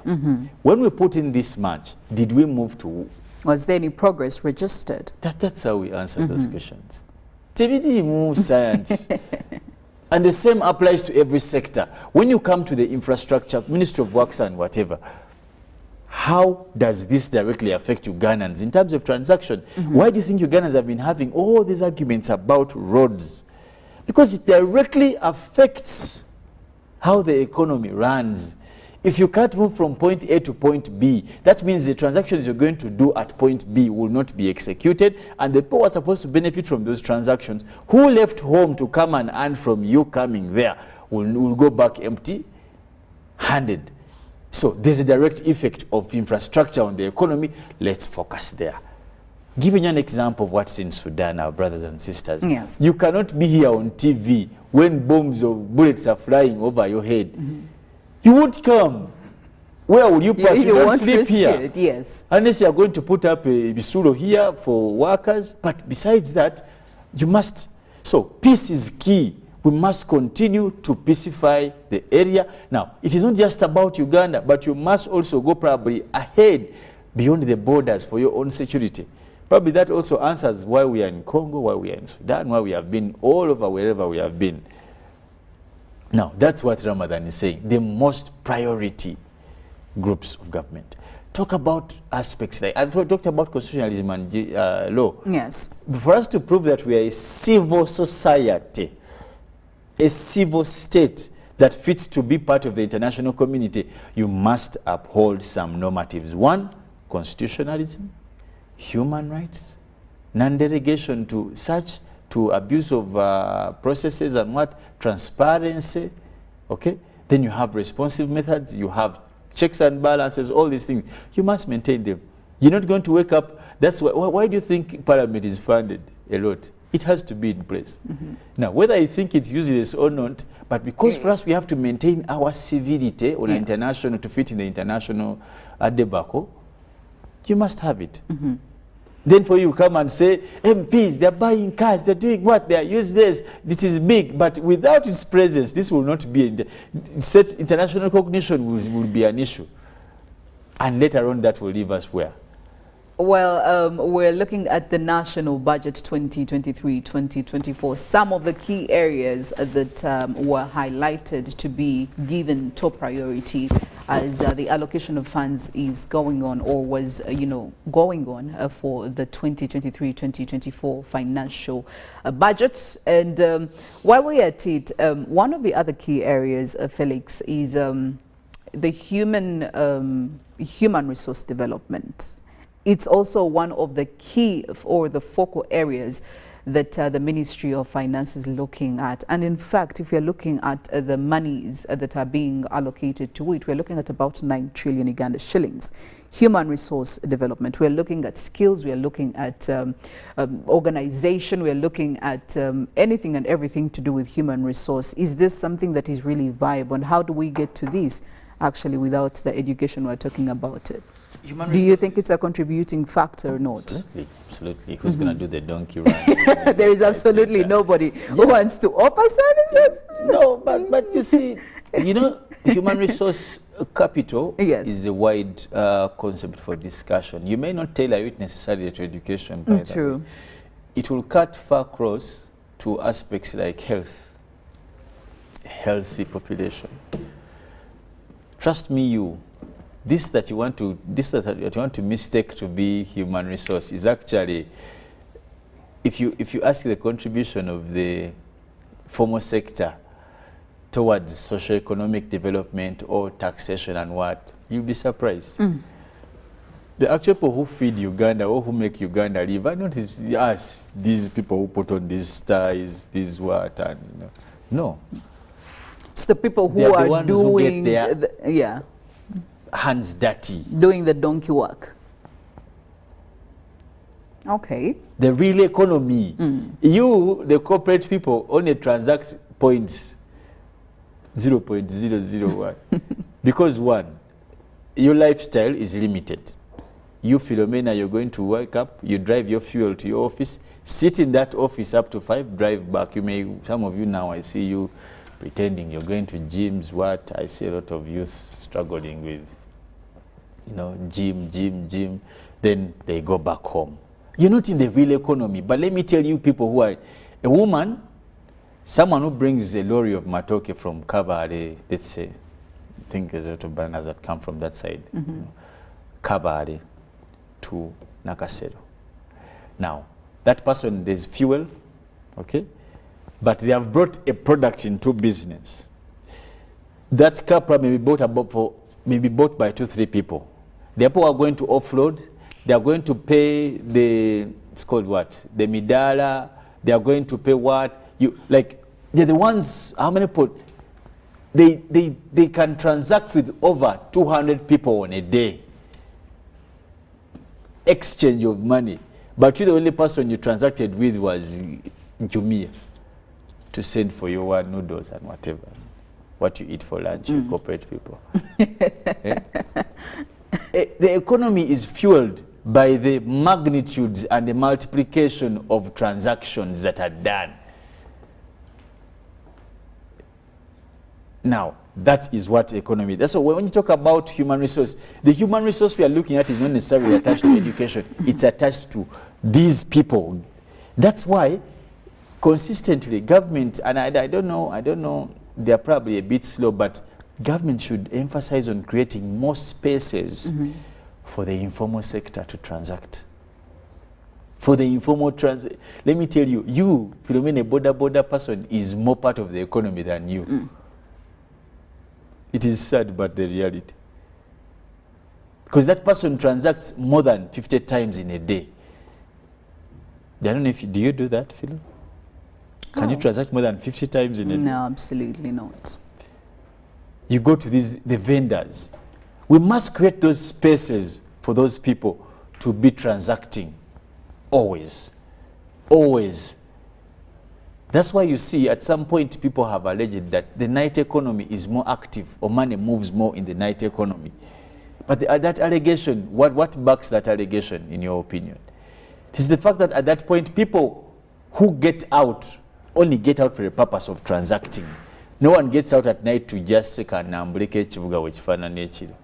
When we put in this much, did we move to?
Was there any progress registered?
That's how we answer those questions. TBD moves science. And the same applies to every sector. When you come to the infrastructure, Ministry of Works and whatever, how does this directly affect Ugandans in terms of transaction? Why do you think Ugandans have been having all these arguments about roads? Because it directly affects how the economy runs. If you can't move from point A to point B, that means the transactions you're going to do at point B will not be executed, and the people who are supposed to benefit from those transactions, who left home to come and earn from you coming there, will go back empty-handed. So there's a direct effect of infrastructure on the economy. Let's focus there. Giving you an example of what's in Sudan, our brothers and sisters.
Yes.
You cannot be here on TV when bombs or bullets are flying over your head. You won't come. Where will you pass? You won't sleep here.
Yes.
Unless you are going to put up a bisulo here for workers. But besides that, you must. So peace is key. We must continue to pacify the area. Now, it is not just about Uganda, but you must also go probably ahead beyond the borders for your own security. Probably that also answers why we are in Congo, why we are in Sudan, why we have been all over wherever we have been. Now, that's what Ramadan is saying. The most priority groups of government. Talk about aspects like, I've talked about constitutionalism and law.
Yes.
For us to prove that we are a civil society, a civil state that fits to be part of the international community, you must uphold some normatives. One, constitutionalism, human rights, non-derogation to such, to abuse of processes and what, transparency, okay? Then you have responsive methods, you have checks and balances, all these things. You must maintain them. You're not going to wake up. That's why do you think Parliament is funded a lot? It has to be in place. Now, whether you think it's useless or not, but because for us we have to maintain our civility on an international, to fit in the international debacle, you must have it. Then for you come and say, MPs, they're buying cars, they're doing what, they're useless, this is big, but without its presence, this will not be, international recognition will be an issue. And later on, that will leave us where?
Well, we're looking at the national budget 2023-2024. Some of the key areas that were highlighted to be given top priority as the allocation of funds is going on, or was, going on for the 2023-2024 financial budgets. And while we're at it, one of the other key areas, Felix, is the human resource development. It's also one of the key or the focal areas that the Ministry of Finance is looking at. And in fact, if you're looking at the monies that are being allocated to it, we're looking at about 9 trillion Uganda shillings. Human resource development, we're looking at skills, we're looking at organization, we're looking at anything and everything to do with human resource. Is this something that is really viable? And how do we get to this actually without the education we're talking about it? Do you think it's a contributing factor or not?
Absolutely, absolutely. Who's going to do the donkey run?
There is absolutely nobody who wants to offer services.
No, but you see, human resource capital is a wide concept for discussion. You may not tailor it necessarily to education, by the way. It will cut far across to aspects like health, healthy population. Trust me, this that you want to mistake to be human resource is actually, if you ask the contribution of the formal sector towards socio-economic development or taxation and what, you'll be surprised. The actual people who feed Uganda or who make Uganda live are not us, these people who put on these ties, these what, and no.
It's the people who are doing
hands dirty,
doing the donkey work. Okay.
The real economy. You, the corporate people, only transact points 0.001 because one, your lifestyle is limited. You, Philomena, you're going to wake up, you drive your fuel to your office, sit in that office up to 5, drive back. Some of you now, I see you pretending you're going to gyms. What I see a lot of youth struggling with, gym, then they go back home. You're not in the real economy. But let me tell you, people who are a woman, someone who brings a lorry of matoke from Kabale, let's say, I think there's a lot of bananas that come from that side, Kabale to Nakasero. Now, that person, there's fuel, okay? But they have brought a product into business. That car may be bought by 2-3 people. The people are going to offload. They are going to pay it's called what? The midala. They are going to pay what? They're the ones, how many people? They can transact with over 200 people on a day. Exchange of money. But you, the only person you transacted with was Jumia to send for your noodles and whatever. What you eat for lunch, you corporate people. The economy is fueled by the magnitudes and the multiplication of transactions that are done. Now, that is what economy is. So when you talk about human resource, the human resource we are looking at is not necessarily attached to education. It's attached to these people. That's why consistently government, and I don't know, they're probably a bit slow, but government should emphasize on creating more spaces for the informal sector to transact. For the informal let me tell you, Philomena, a border person is more part of the economy than you. It is sad, but the reality. Because that person transacts more than 50 times in a day. I don't know do you do that, Philo? Can you transact more than 50 times in a day?
No, absolutely not.
You go to the vendors. We must create those spaces for those people to be transacting always. Always. That's why you see at some point people have alleged that the night economy is more active, or money moves more in the night economy. But that allegation, what backs that allegation in your opinion? It is the fact that at that point people who get out only get out for the purpose of transacting. No one gets out at night to just say kanambuleke ekibuga wekifaanana ekiro.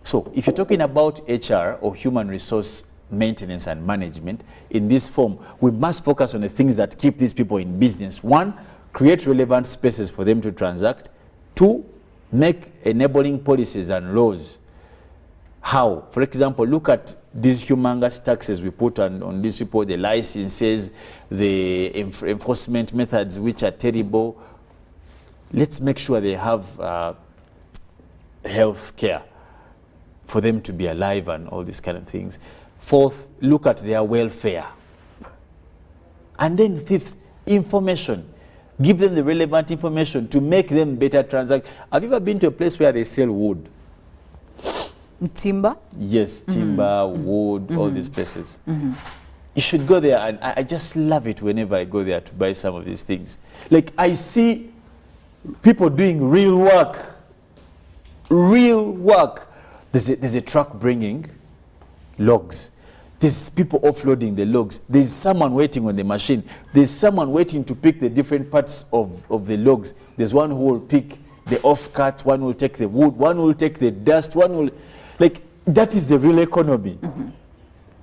So if you're talking about HR or human resource maintenance and management in this form, we must focus on the things that keep these people in business. One, create relevant spaces for them to transact. Two, make enabling policies and laws. How? For example, look at these humongous taxes we put on these people, the licenses, the enforcement methods which are terrible. Let's make sure they have health care for them to be alive and all these kind of things. Fourth, look at their welfare. And then fifth, information. Give them the relevant information to make them better transact. Have you ever been to a place where they sell wood?
Timber?
Yes, timber, wood, all these places. You should go there, and I just love it whenever I go there to buy some of these things. Like, I see people doing real work. Real work. There's a truck bringing logs. There's people offloading the logs. There's someone waiting on the machine. There's someone waiting to pick the different parts of the logs. There's one who will pick the offcuts, one will take the wood, one will take the dust, one will... Like, that is the real economy.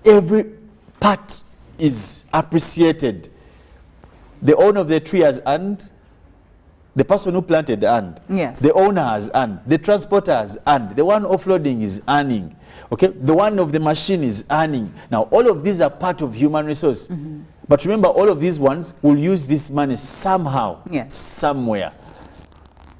Every part is appreciated. The owner of the tree has earned. The person who planted earned.
Yes.
The owner has earned. The transporter has earned. The one offloading is earning. Okay? The one of the machine is earning. Now, all of these are part of human resource. But remember, all of these ones will use this money somehow.
Yes.
Somewhere.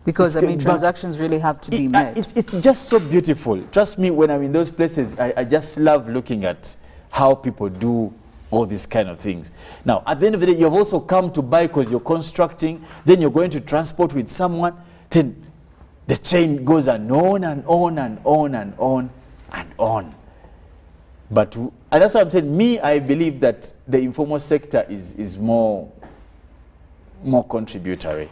Because, I mean, transactions really have to be made.
It's just so beautiful. Trust me, when I'm in those places, I just love looking at how people do all these kind of things. Now, at the end of the day, you've also come to buy because you're constructing, then you're going to transport with someone, then the chain goes on and on and on and on and on. But, and that's what I'm saying, me, I believe that the informal sector is more contributory.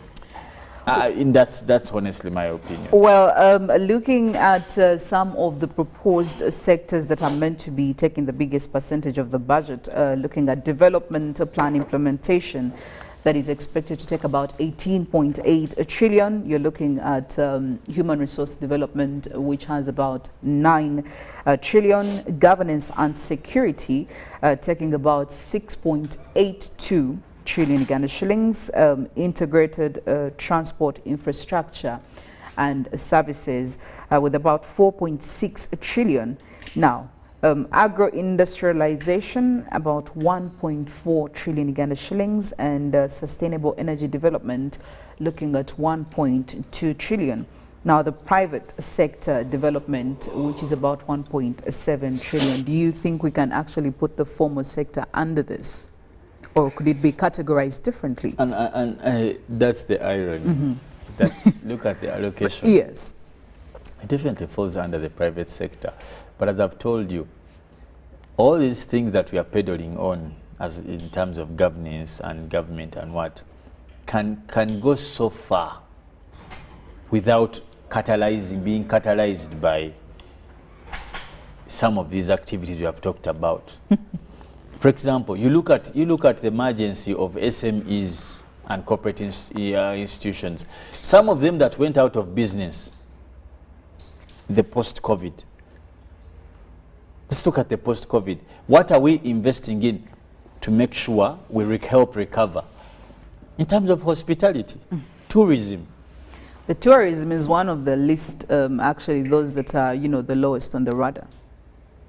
That's honestly my opinion.
Well, looking at some of the proposed sectors that are meant to be taking the biggest percentage of the budget, looking at development plan implementation, that is expected to take about 18.8 trillion. You're looking at human resource development, which has about 9 trillion. Governance and security, taking about 6.82 trillion Uganda shillings. Integrated transport infrastructure and services with about 4.6 trillion. Now, agro-industrialization, about 1.4 trillion Uganda shillings, and sustainable energy development, looking at 1.2 trillion. Now, the private sector development, which is about 1.7 trillion. Do you think we can actually put the formal sector under this? Or could it be categorized differently?
And that's the irony. Look at the allocation.
Yes.
It definitely falls under the private sector. But as I've told you, all these things that we are peddling on, as in terms of governance and government and what, can go so far without being catalyzed by some of these activities we have talked about. For example, you look at the emergency of SMEs and corporate institutions. Some of them that went out of business, the post-COVID. Let's look at the post-COVID. What are we investing in to make sure we help recover? In terms of hospitality, tourism.
The tourism is one of the least, actually, those that are, the lowest on the radar.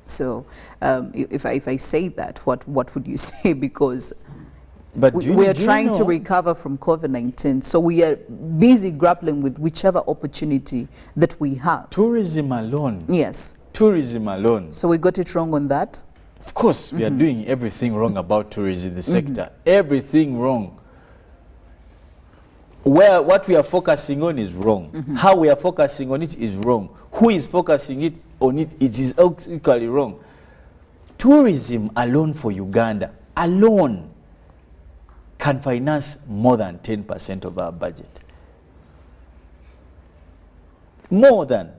So if I say that, what would you say? Because we are trying to recover from COVID-19, so we are busy grappling with whichever opportunity that we have.
Tourism alone.
Yes.
Tourism alone.
So we got it wrong on that?
Of course, we are doing everything wrong about tourism, the sector. Everything wrong. What we are focusing on is wrong. How we are focusing on it is wrong. Who is focusing on it, it is equally wrong. Tourism alone for Uganda, alone, can finance more than 10% of our budget. More than.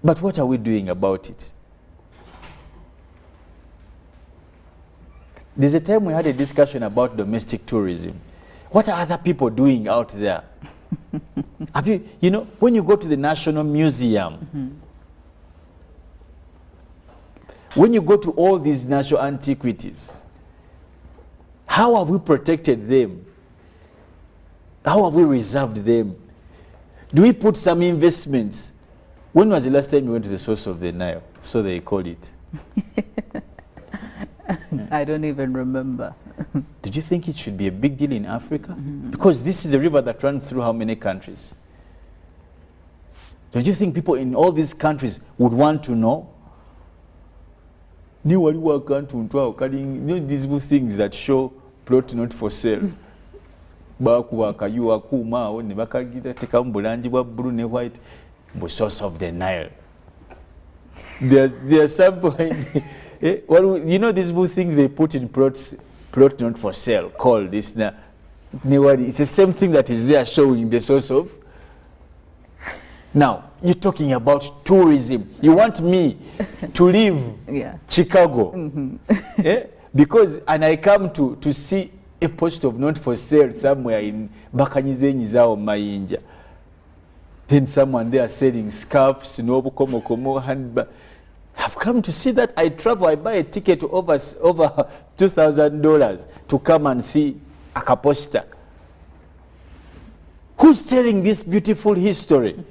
But what are we doing about it? There's a time we had a discussion about domestic tourism. What are other people doing out there? Have you know, when you go to the National Museum, when you go to all these natural antiquities, how have we protected them? How have we reserved them? Do we put some investments? When was the last time you went to the source of the Nile? So they call it.
I don't even remember.
Did you think it should be a big deal in Africa? Because this is a river that runs through how many countries? Don't you think people in all these countries would want to know? You know these things that show plot not for sale. Source of the Nile. There's some point. Well, you know these things they put in plot not for sale, called this now. It's the same thing that is there showing the source of. Now, you're talking about tourism. You want me to leave Chicago because and I come to see a post of not for sale somewhere in Bakanyizenyizao Mayinja. Then someone there selling scarves, nobukomokomo, handbag. I've come to see that. I travel, I buy a ticket to over $2,000 to come and see a kaposta. Who's telling this beautiful history?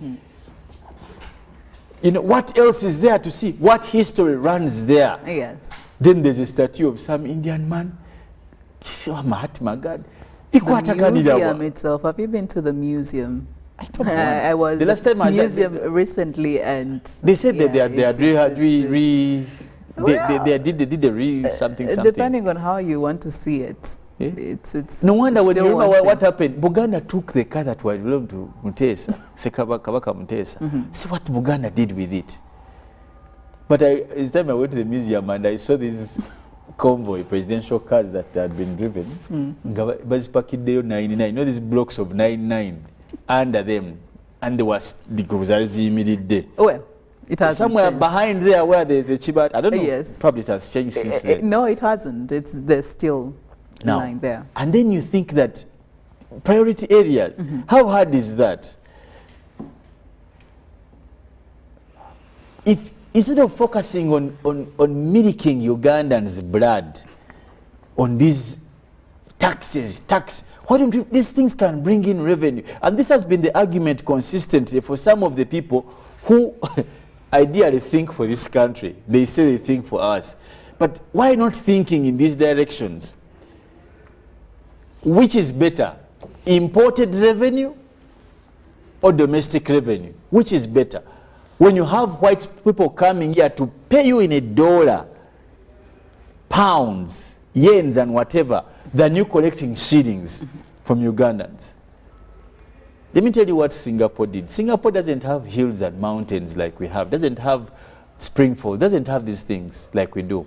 You know, what else is there to see? What history runs there?
Yes.
Then there's a statue of some Indian man. Mahatma God.
The museum itself. Have you been to the museum? I was
the last time I
museum recently, and
they said that they did something.
Depending on how you want to see it. It's
no wonder when you remember what happened. Buganda took the car that was belonged to Mutesa, Kabaka Mutesa. See what Buganda did with it. But each time I went to the museum and I saw this convoy, presidential cars that had been driven. You know these blocks of 99 under them, and there was the Guzari.
Well, it has
somewhere
changed.
Behind there where there's a Chibat. I don't know.
Yes.
Probably it has changed since then.
No, it hasn't. There's still
now,
line there.
And then you think that priority areas, how hard is that? If instead of focusing on milking Ugandans' blood, on these tax, why don't you, these things can bring in revenue? And this has been the argument consistently for some of the people who ideally think for this country. They say they think for us. But why not thinking in these directions? Which is better, imported revenue or domestic revenue? Which is better? When you have white people coming here to pay you in $1, pounds, yens and whatever, than you collecting shillings from Ugandans. Let me tell you what Singapore did. Singapore doesn't have hills and mountains like we have, doesn't have springfall, doesn't have these things like we do.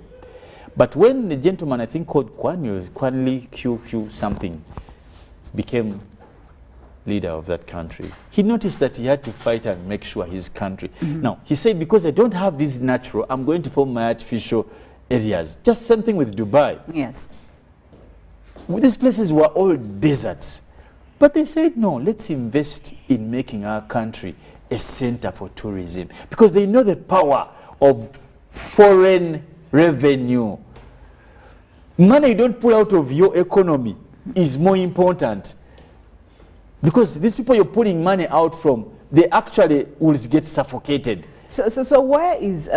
But when the gentleman, I think called Kwanli QQ something, became leader of that country, he noticed that he had to fight and make sure his country. Now, he said, because I don't have this natural, I'm going to form my artificial areas. Just something with Dubai.
Yes.
These places were all deserts. But they said, no, let's invest in making our country a center for tourism. Because they know the power of foreign revenue. Money you don't pull out of your economy is more important. Because these people you're pulling money out from, they actually will get suffocated.
So where is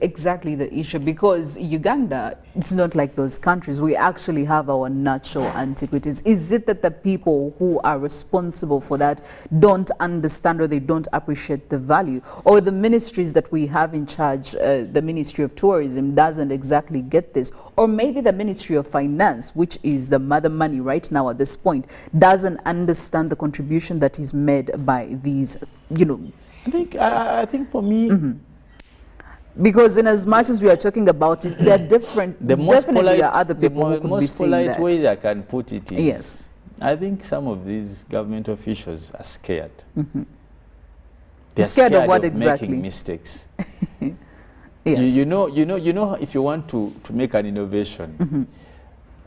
exactly the issue? Because Uganda, it's not like those countries. We actually have our natural antiquities. Is it that the people who are responsible for that don't understand or they don't appreciate the value? Or the ministries that we have in charge, the Ministry of Tourism, doesn't exactly get this? Or maybe the Ministry of Finance, which is the mother money right now at this point, doesn't understand the contribution that is made by these, you know.
I think for me,
Because in as much as we are talking about it, there are different,
the most
definitely
polite,
there are other people who
the
could be seeing
most polite
that.
way I can put it is,
Yes.
I think some of these government officials are scared.
Mm-hmm.
They're
Scared of what exactly?
making mistakes.
Yes.
You know, if you want to make an innovation,
Mm-hmm.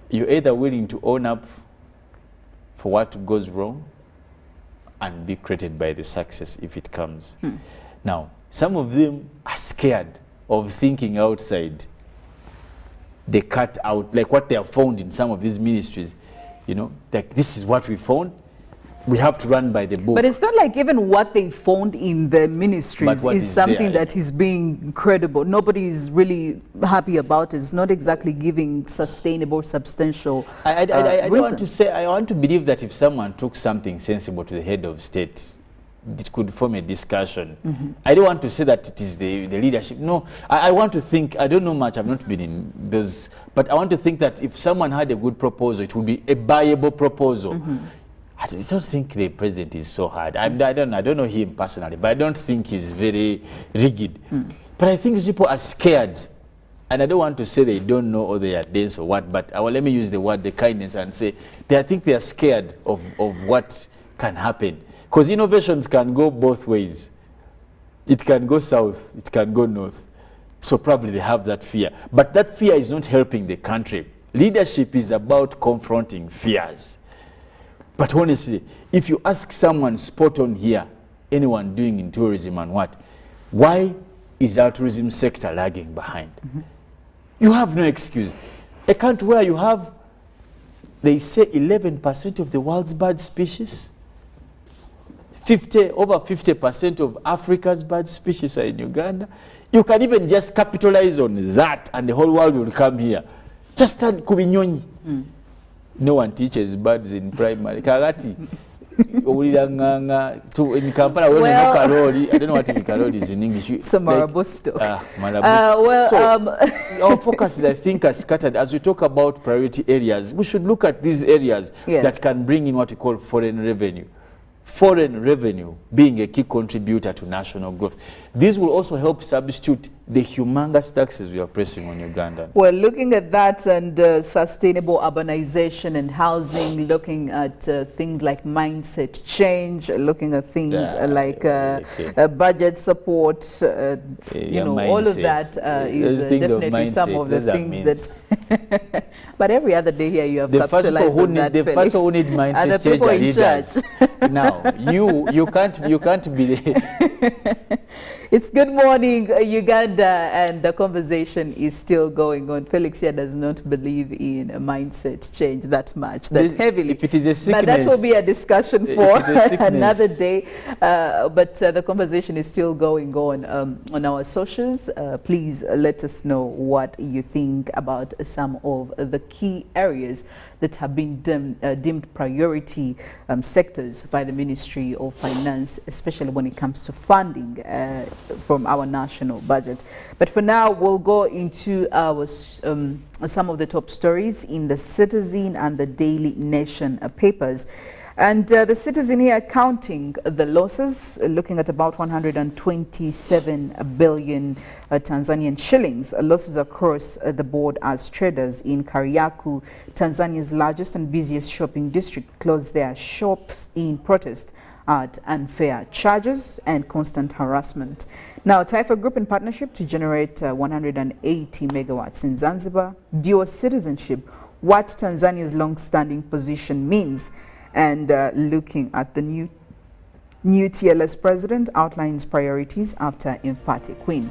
you're either willing to own up for what goes wrong and be created by the success if it comes. Now, some of them are scared of thinking outside. They cut out, like what they have found in some of these ministries, you know, like this is what we found, we have to run by the book.
But it's not like even what they found in the ministries is something that is being credible. Nobody is really happy about it. It's not exactly giving sustainable, substantial
I don't want
reason.
to say, I want to believe that if someone took something sensible to the head of state, it could form a discussion. I don't want to say that it is the leadership. No, I want to think, I don't know much, I've not been in those, but I want to think that if someone had a good proposal, it would be a viable proposal. I don't think the president is so hard. I don't know him personally, but I don't think he's very rigid. But I think people are scared. And I don't want to say they don't know or they are dense or what, but let me use the word, the kindness, and say I think they are scared of what can happen. Because innovations can go both ways. It can go south, it can go north. So probably they have that fear. But that fear is not helping the country. Leadership is about confronting fears. But honestly, if you ask someone spot on here, anyone doing in tourism and what, why is our tourism sector lagging behind? You have no excuse. A country where you have, they say 11% of the world's bird species, over 50% of Africa's bird species are in Uganda. You can even just capitalize on that and the whole world will come here. Just stand Kubinyonyi. No one teaches birds in primary. Kagati. In Kampala, well, Karoli, I don't know what Karoli is in English.
It's a Marabusto.
So our focus is, I think, are scattered. As we talk about priority areas, we should look at these areas that can bring in what we call foreign revenue. Foreign revenue being a key contributor to national growth. This will also help substitute the humongous taxes we are pressing on Uganda.
Well, looking at that and sustainable urbanization and housing, looking at things like mindset change, looking at things like budget support, you know, all of that is definitely some of the things that... But every other day here you have capitalized on that,
the first who need mindset
and the people in charge.
Now, you can't be the...
It's Good Morning Uganda, and the conversation is still going on. Felix here does not believe in a mindset change that much, that heavily.
If it is a sickness,
but that will be a discussion for another day. But the conversation is still going on our socials. Please let us know what you think about some of the key areas that have been deemed priority sectors by the Ministry of Finance, especially when it comes to funding from our national budget. But for now, we'll go into our some of the top stories in the Citizen and the Daily Nation papers. And the Citizen here counting the losses, looking at about 127 billion Tanzanian shillings, losses across the board as traders in Kariakoo, Tanzania's largest and busiest shopping district, closed their shops in protest at unfair charges and constant harassment. Now, Taifa Group in partnership to generate 180 megawatts in Zanzibar, dual citizenship, what Tanzania's long-standing position means, and looking at the new TLS president outlines priorities after Infante Queen.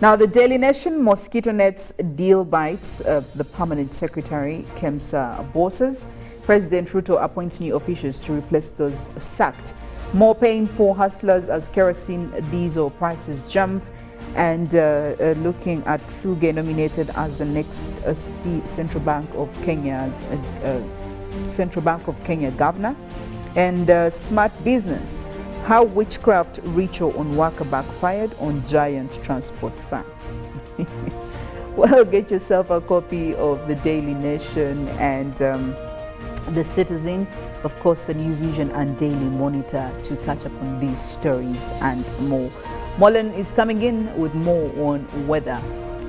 Now, the Daily Nation, mosquito nets deal bites, the permanent secretary, KEMSA bosses. President Ruto appoints new officials to replace those sacked. More pain for hustlers as kerosene diesel prices jump. And looking at Fuge nominated as the next Central Bank of Kenya's Central Bank of Kenya governor. And smart business, how witchcraft ritual on worker backfired on giant transport firm. Well, get yourself a copy of the Daily Nation and the Citizen. of course, the New Vision and Daily Monitor to catch up on these stories and more. Mollen is coming in with more on weather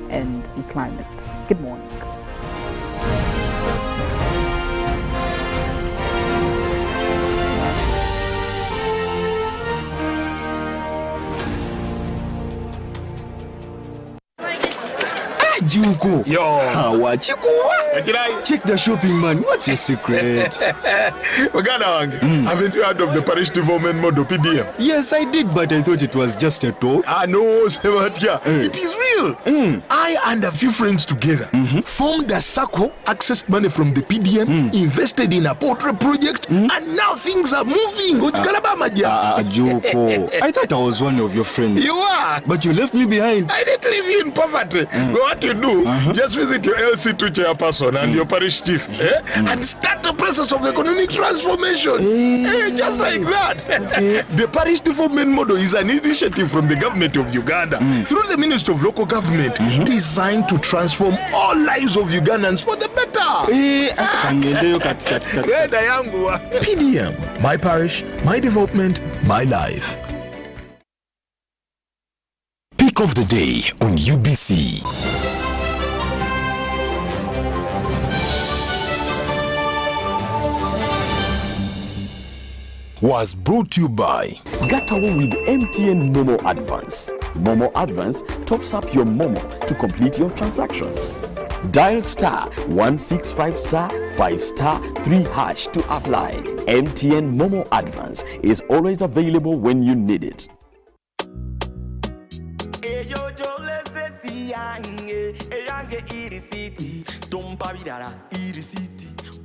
and climate. Good morning.
Juko.
Yo.
Check the shopping, man. What's your secret?
Haven't you heard of the parish development model PDM?
Yes, I did, but I thought it was just a talk.
No, Sebatia. It is real. I and a few friends together formed a circle, accessed money from the PDM, invested in a poultry project, and now things are moving.
Juko. I thought I was one of your friends.
You are.
But you left me behind.
I didn't leave you in poverty. What you do, just visit your LC2 chairperson and your parish chief and start the process of economic transformation. Just like that. The parish development model is an initiative from the government of Uganda through the Ministry of Local Government designed to transform all lives of Ugandans for the better. PDM, my parish, my development, my life.
Pick of the day on UBC. Was brought to you by
Gatawo with MTN Momo Advance. Momo Advance tops up your Momo to complete your transactions. Dial *165*5*3# to apply. MTN Momo Advance is always available when you need it.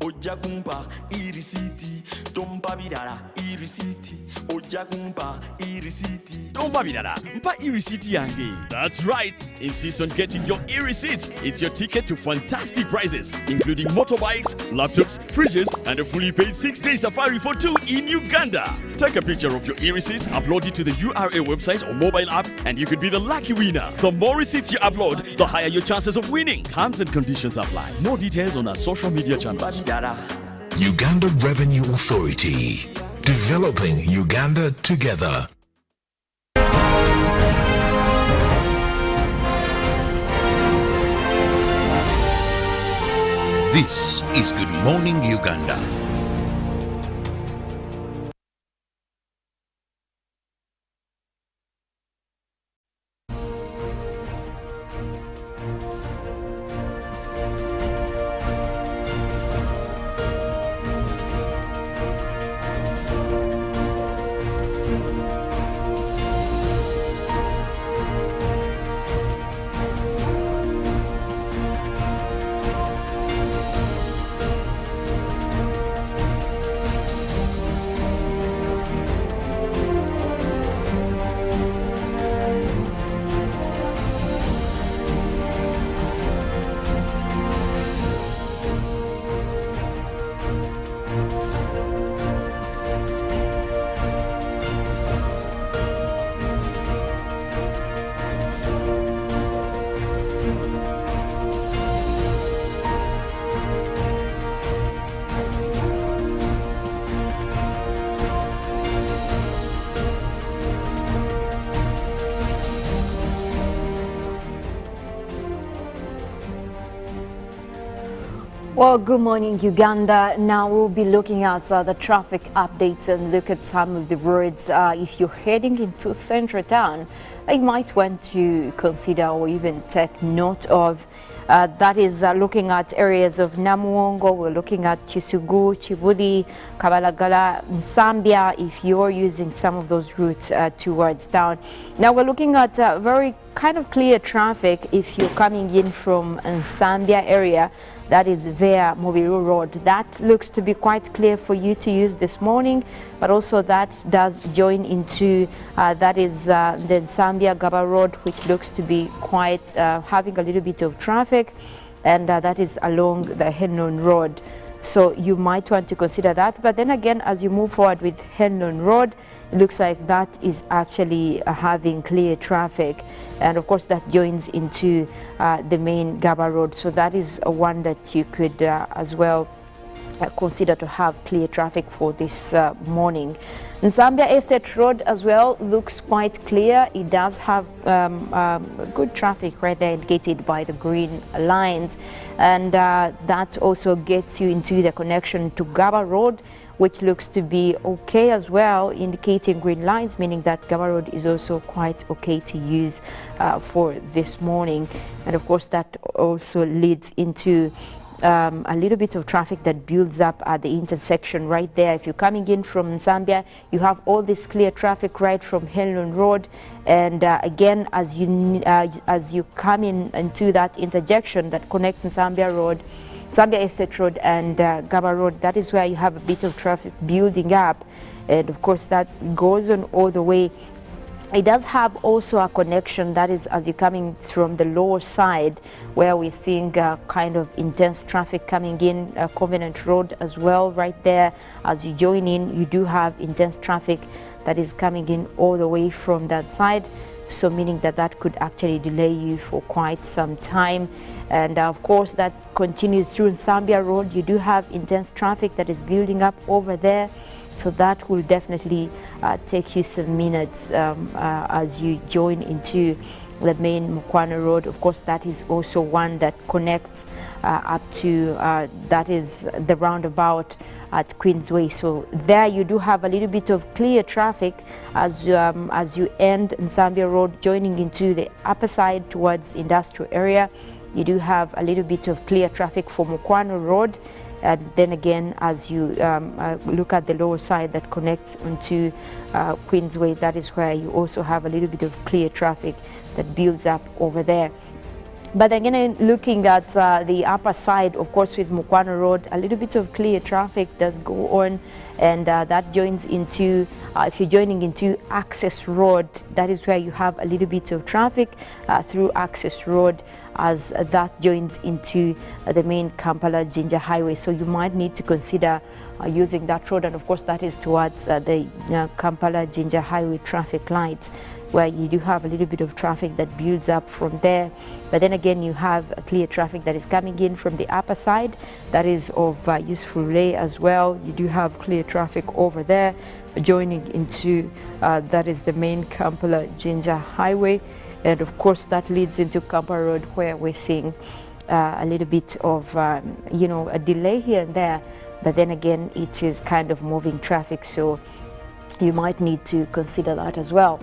Ojja kumpa irisiti tompa bidala irisiti ojja kumpa irisiti tompa bidala mpa irisiti yange.
That's right. Insist on getting your e-receipt. It's your ticket to fantastic prizes, including motorbikes, laptops, fridges, and a fully paid 6-day safari for 2 in Uganda. Take a picture of your e-receipt, upload it to the URA website or mobile app, and you could be the lucky winner. The more receipts you upload, the higher your chances of winning. Terms and conditions apply. More details on our social media channels.
Uganda Revenue Authority. Developing Uganda together.
This is Good Morning Uganda.
Well, good morning, Uganda. Now we'll be looking at the traffic updates and look at some of the roads. If you're heading into central town, you might want to consider or even take note of. That is looking at areas of Namuwongo. We're looking at Chisugu, Chibuli, Kabalagala, Nsambia, if you're using some of those routes towards town. Now we're looking at very kind of clear traffic if you're coming in from Nsambia area. That is via Mobiru Road. That looks to be quite clear for you to use this morning, but also that does join into, that is the Nsambia Gaba Road, which looks to be quite having a little bit of traffic, and that is along the Henlon Road. So you might want to consider that. But then again, as you move forward with Henlon Road, it looks like that is actually having clear traffic. And of course that joins into the main Gaba Road. So that is one that you could as well consider to have clear traffic for this morning. Zambia Estate Road as well looks quite clear. It does have good traffic right there indicated by the green lines, and that also gets you into the connection to Gaba Road, which looks to be okay as well, indicating green lines, meaning that Gaba Road is also quite okay to use for this morning. And of course that also leads into a little bit of traffic that builds up at the intersection right there. If you're coming in from Zambia, you have all this clear traffic right from Henlon Road, and again, as you come in into that intersection that connects Zambia Estate Road and Gaba Road, that is where you have a bit of traffic building up, and of course that goes on all the way. It does have also a connection, that is as you're coming from the lower side, where we're seeing kind of intense traffic coming in, Covenant Road as well right there. As you join in, you do have intense traffic that is coming in all the way from that side, so meaning that that could actually delay you for quite some time. And of course that continues through Zambia Road. You do have intense traffic that is building up over there, so that will definitely take you some minutes as you join into the main Mukwana Road. Of course, that is also one that connects up to, that is the roundabout at Queensway. So there you do have a little bit of clear traffic as you end Zambia Road, joining into the upper side towards industrial area. You do have a little bit of clear traffic for Mukwana Road. And then again, as you look at the lower side that connects onto Queensway, that is where you also have a little bit of clear traffic that builds up over there. But again, looking at the upper side, of course, with Mukwana Road, a little bit of clear traffic does go on, and that joins into, if you're joining into Access Road, that is where you have a little bit of traffic through Access Road, as that joins into the main Kampala-Jinja Highway. So you might need to consider using that road, and of course that is towards the Kampala-Jinja Highway traffic lights, where you do have a little bit of traffic that builds up from there. But then again, you have a clear traffic that is coming in from the upper side, that is of Useful Lay as well. You do have clear traffic over there joining into that is the main Kampala-Jinja Highway. And of course that leads into Kampala Road, where we're seeing a little bit of a delay here and there, but then again it is kind of moving traffic, so you might need to consider that as well.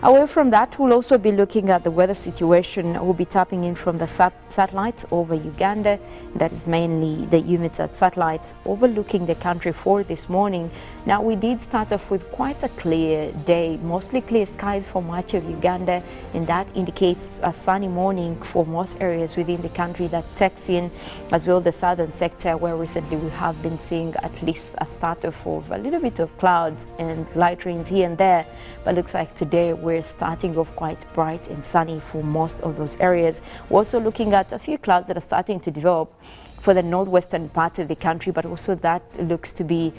Away from that, we'll also be looking at the weather situation. We'll be tapping in from the satellites over Uganda. That is mainly the UMITSAT satellites overlooking the country for this morning. Now, we did start off with quite a clear day, mostly clear skies for much of Uganda, and that indicates a sunny morning for most areas within the country. That takes in as well the southern sector, where recently we have been seeing at least a start off of a little bit of clouds and light rains here and there. But looks like today we're starting off quite bright and sunny for most of those areas. We're also looking at a few clouds that are starting to develop for the northwestern part of the country, but also that looks to be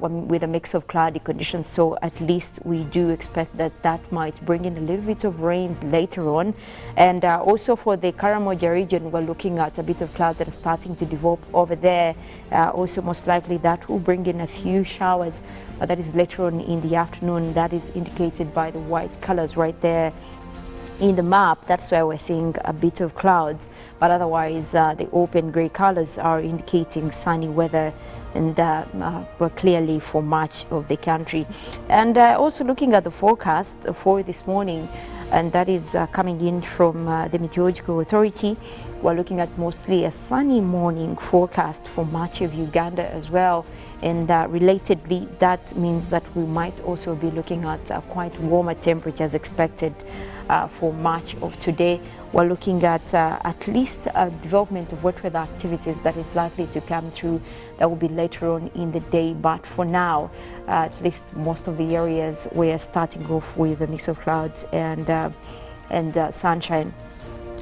with a mix of cloudy conditions. So at least we do expect that that might bring in a little bit of rains later on. And also for the Karamoja region, we're looking at a bit of clouds that are starting to develop over there. Also most likely that will bring in a few showers, but that is later on in the afternoon. That is indicated by the white colors right there in the map. That's where we're seeing a bit of clouds, but otherwise the open gray colors are indicating sunny weather, and clearly for much of the country. And also looking at the forecast for this morning, and that is coming in from the Meteorological Authority. We're looking at mostly a sunny morning forecast for much of Uganda as well. And relatedly, that means that we might also be looking at quite warmer temperatures expected for much of today. We're looking at least a development of wet weather activities that is likely to come through. That will be later on in the day, but for now, at least most of the areas we're starting off with a mix of clouds and sunshine.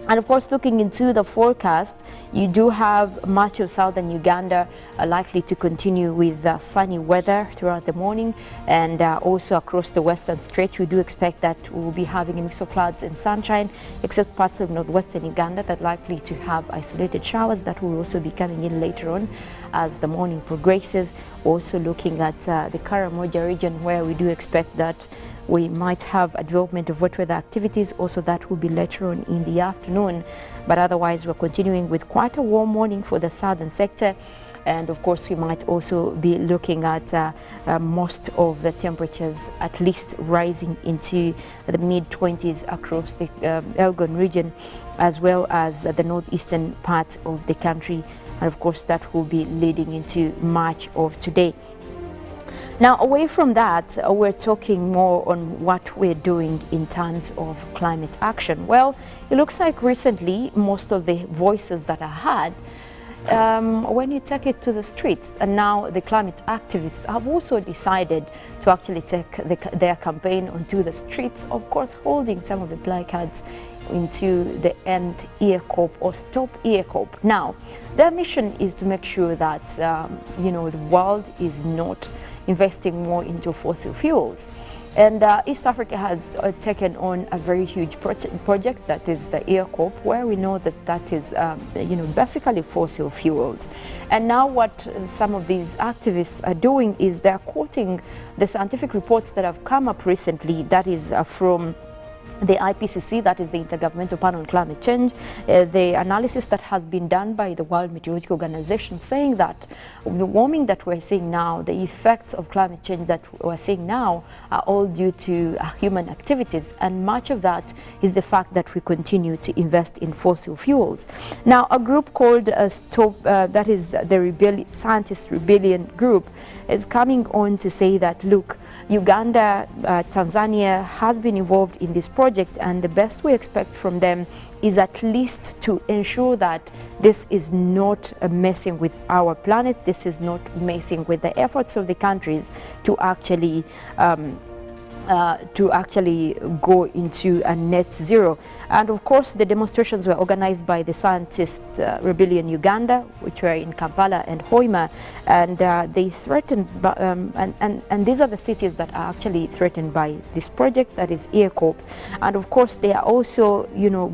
And of course, looking into the forecast, you do have much of southern Uganda likely to continue with sunny weather throughout the morning, and also across the western stretch, we do expect that we will be having a mix of clouds and sunshine, except parts of northwestern Uganda that are likely to have isolated showers that will also be coming in later on as the morning progresses. Also looking at the Karamoja region, where we do expect that we might have a development of wet weather activities, also that will be later on in the afternoon. But otherwise, we're continuing with quite a warm morning for the southern sector. And of course, we might also be looking at most of the temperatures at least rising into the mid-20s across the Elgon region, as well as the northeastern part of the country. And of course, that will be leading into March of today. Now, away from that, we're talking more on what we're doing in terms of climate action. Well, it looks like recently most of the voices that I had, when you take it to the streets, and now the climate activists have also decided to actually take their campaign onto the streets, of course holding some of the placards into the End Ear Cop or Stop Ear Cop. Now, their mission is to make sure that, the world is not investing more into fossil fuels. And East Africa has taken on a very huge project that is the Ear Cop, where we know that that is, basically fossil fuels. And now what some of these activists are doing is they're quoting the scientific reports that have come up recently, that is from the IPCC, that is the Intergovernmental Panel on Climate Change, the analysis that has been done by the World Meteorological Organization, saying that the warming that we're seeing now, the effects of climate change that we're seeing now, are all due to human activities, and much of that is the fact that we continue to invest in fossil fuels. Now, a group called Stop, that is the Scientist Rebellion Group, is coming on to say that, look, Uganda, Tanzania has been involved in this project, and the best we expect from them is at least to ensure that this is not messing with our planet, this is not messing with the efforts of the countries to actually go into a net zero. And of course, the demonstrations were organized by the Scientist Rebellion Uganda, which were in Kampala and Hoima, and they threatened, and these are the cities that are actually threatened by this project, that is Ear Cop. And of course, they are also,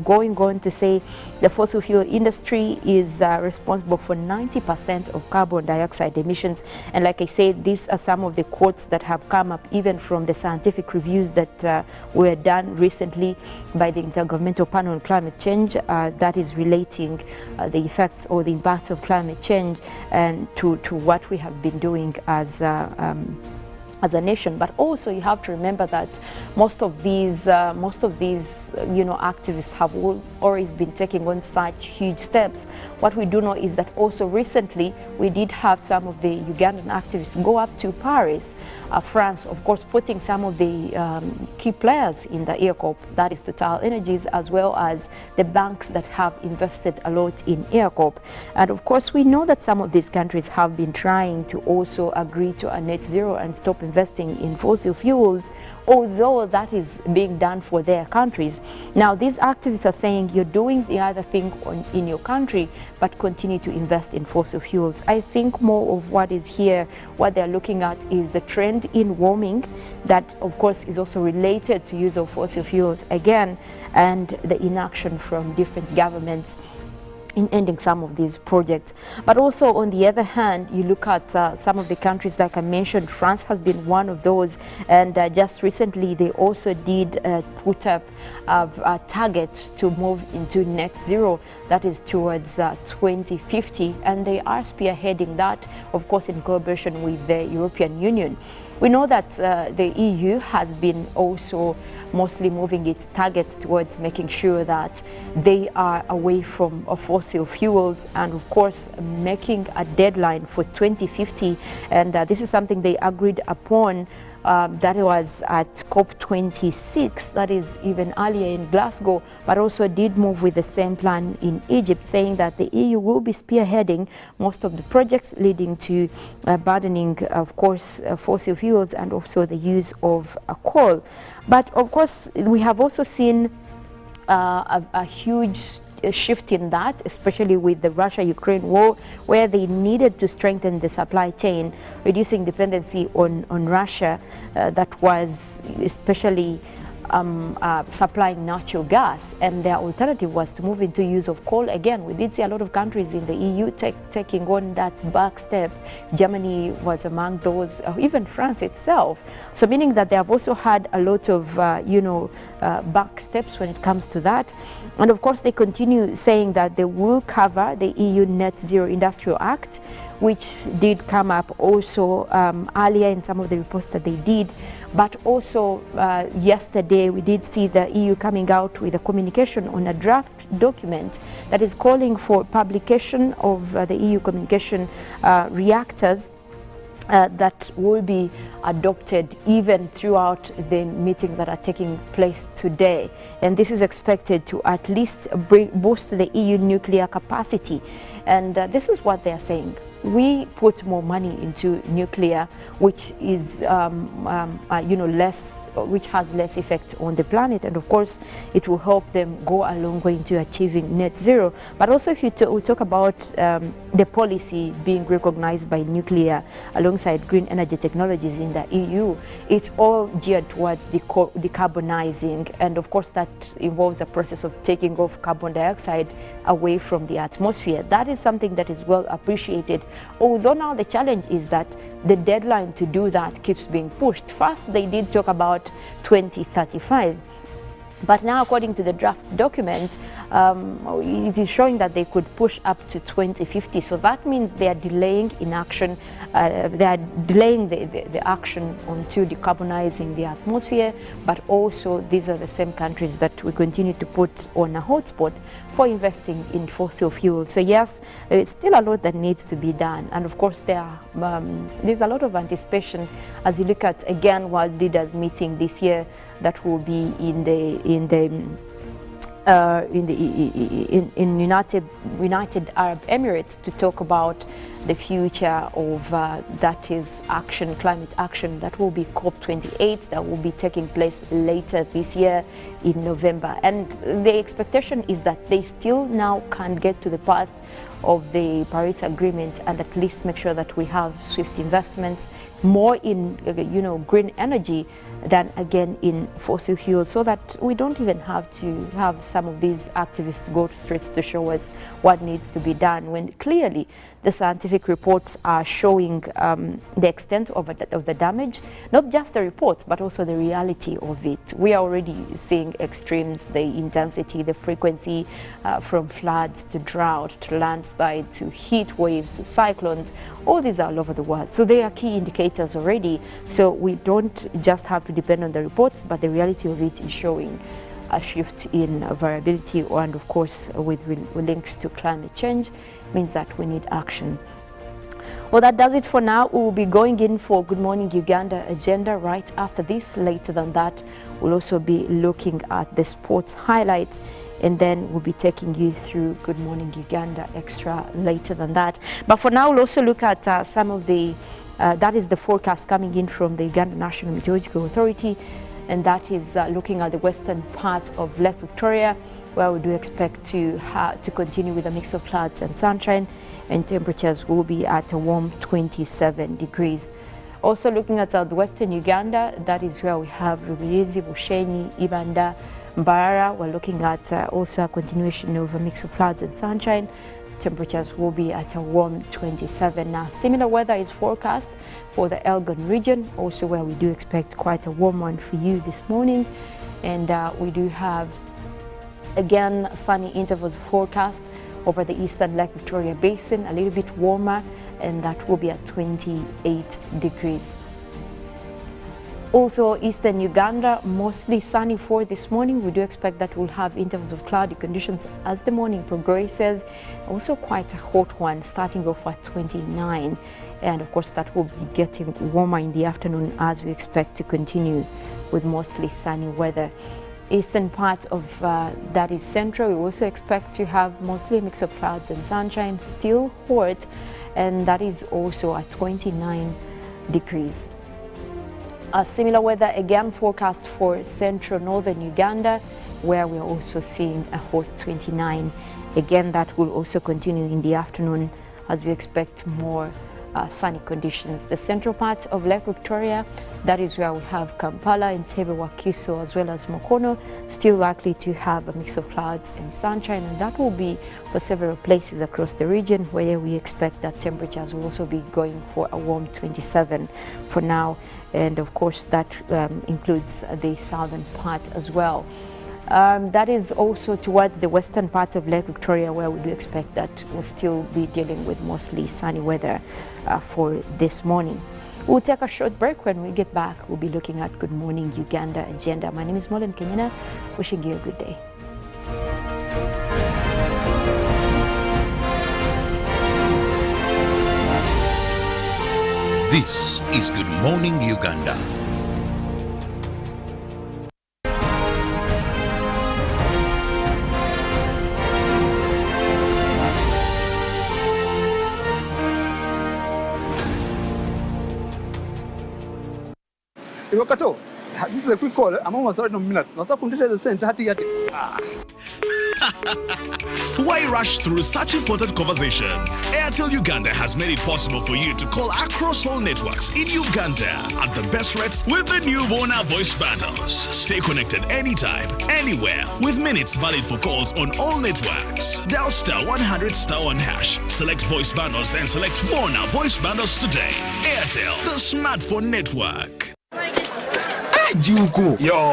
going on to say the fossil fuel industry is responsible for 90% of carbon dioxide emissions. And like I said, these are some of the quotes that have come up even from the scientific reviews that were done recently by the Intergovernmental Panel on Climate Change, that is relating the effects or the impacts of climate change and to what we have been doing as a nation. But also you have to remember that most of these activists have always been taking on such huge steps. What we do know is that also recently we did have some of the Ugandan activists go up to Paris, France, of course, putting some of the key players in the Ear Cop, that is Total Energies, as well as the banks that have invested a lot in Ear Cop. And of course, we know that some of these countries have been trying to also agree to a net zero and stop investing in fossil fuels, although that is being done for their countries. Now, these activists are saying you're doing the other thing in your country, but continue to invest in fossil fuels. I think more of what is here, what they're looking at is the trend in warming that, of course, is also related to use of fossil fuels again, and the inaction from different governments in ending some of these projects. But also, on the other hand, you look at some of the countries, like I mentioned, France has been one of those, and just recently they also did put up a target to move into net zero, that is towards 2050, and they are spearheading that, of course, in collaboration with the European Union. We know that the EU has been also mostly moving its targets towards making sure that they are away from fossil fuels, and of course making a deadline for 2050, and this is something they agreed upon. That was at COP26, that is even earlier in Glasgow, but also did move with the same plan in Egypt, saying that the EU will be spearheading most of the projects leading to abandoning, of course, fossil fuels and also the use of coal. But of course, we have also seen a huge a shift in that, especially with the Russia-Ukraine war, where they needed to strengthen the supply chain, reducing dependency on Russia that was especially supplying natural gas, and their alternative was to move into use of coal. Again, we did see a lot of countries in the EU taking on that back step. Germany was among those, even France itself. So meaning that they have also had a lot of, back steps when it comes to that. And of course, they continue saying that they will cover the EU Net Zero Industrial Act, which did come up also earlier in some of the reports that they did. But also yesterday we did see the EU coming out with a communication on a draft document that is calling for publication of the EU communication reactors that will be adopted even throughout the meetings that are taking place today. And this is expected to at least boost the EU nuclear capacity. And this is what they are saying. We put more money into nuclear, which is, which has less effect on the planet, and of course, it will help them go a long way into achieving net zero. But also, if we talk about the policy being recognized by nuclear alongside green energy technologies in the EU, it's all geared towards decarbonizing, and of course, that involves a process of taking off carbon dioxide away from the atmosphere. That is something that is well appreciated. Although now the challenge is that the deadline to do that keeps being pushed. First, they did talk about 2035. But now, according to the draft document, it is showing that they could push up to 2050. So that means they are delaying inaction. They are delaying the action onto decarbonizing the atmosphere. But also, these are the same countries that we continue to put on a hotspot for investing in fossil fuels. So yes, it's still a lot that needs to be done. And of course, there's a lot of anticipation as you look at, again, world leaders meeting this year that will be in United Arab Emirates to talk about the future of that is action, climate action. That will be COP28, that will be taking place later this year in November. And the expectation is that they still now can't get to the path of the Paris Agreement and at least make sure that we have swift investments, more in green energy than again in fossil fuels, so that we don't even have to have some of these activists go to streets to show us what needs to be done, when clearly the scientific reports are showing the extent of the damage, not just the reports, but also the reality of it. We are already seeing extremes, the intensity, the frequency, from floods to drought, to landslide, to heat waves, to cyclones. All these are all over the world. So they are key indicators already. So we don't just have to depend on the reports, but the reality of it is showing a shift in variability, and of course with links to climate change, means that we need action. Well, that does it for now. We will be going in for Good Morning Uganda agenda right after this. Later than that, we'll also be looking at the sports highlights, and then we'll be taking you through Good Morning Uganda Extra later than that. But for now, we'll also look at some of the, that is the forecast coming in from the Uganda National Meteorological Authority, and that is looking at the western part of Lake Victoria, where we do expect to continue with a mix of clouds and sunshine, and temperatures will be at a warm 27 degrees. Also looking at southwestern Uganda, that is where we have Rubirizi, Bushenyi, Ibanda, Mbarara. We're looking at also a continuation of a mix of clouds and sunshine. Temperatures will be at a warm 27. Now, similar weather is forecast for the Elgon region, also where we do expect quite a warm one for you this morning. And we do have, again, sunny intervals forecast over the eastern Lake Victoria Basin, a little bit warmer, and that will be at 28 degrees. Also, eastern Uganda, mostly sunny for this morning. We do expect that we'll have intervals of cloudy conditions as the morning progresses. Also quite a hot one, starting off at 29. And of course, that will be getting warmer in the afternoon as we expect to continue with mostly sunny weather. Eastern part of that is central, we also expect to have mostly a mix of clouds and sunshine, still hot, and that is also at 29 degrees. Similar weather again forecast for central northern Uganda, where we're also seeing a hot 29. Again, that will also continue in the afternoon as we expect more sunny conditions. The central part of Lake Victoria, that is where we have Kampala, Entebbe, Wakiso, as well as Mukono, still likely to have a mix of clouds and sunshine, and that will be for several places across the region, where we expect that temperatures will also be going for a warm 27 for now, and of course that includes the southern part as well. That is also towards the western part of Lake Victoria, where we do expect that we'll still be dealing with mostly sunny weather for this morning. We'll take a short break. When we get back, we'll be looking at Good Morning Uganda agenda. My name is Mollen, Kenyena, wishing you a good day.
This is Good Morning Uganda.
Kato, this is a quick call. I'm almost out of minutes. Now, so the center.
Why rush through such important conversations? Airtel Uganda has made it possible for you to call across all networks in Uganda at the best rates with the new Bona voice bundles. Stay connected anytime, anywhere, with minutes valid for calls on all networks. Dial *100*1#. Select voice bundles and select Bona voice bundles today. Airtel, the smartphone network.
Juko.
Yo.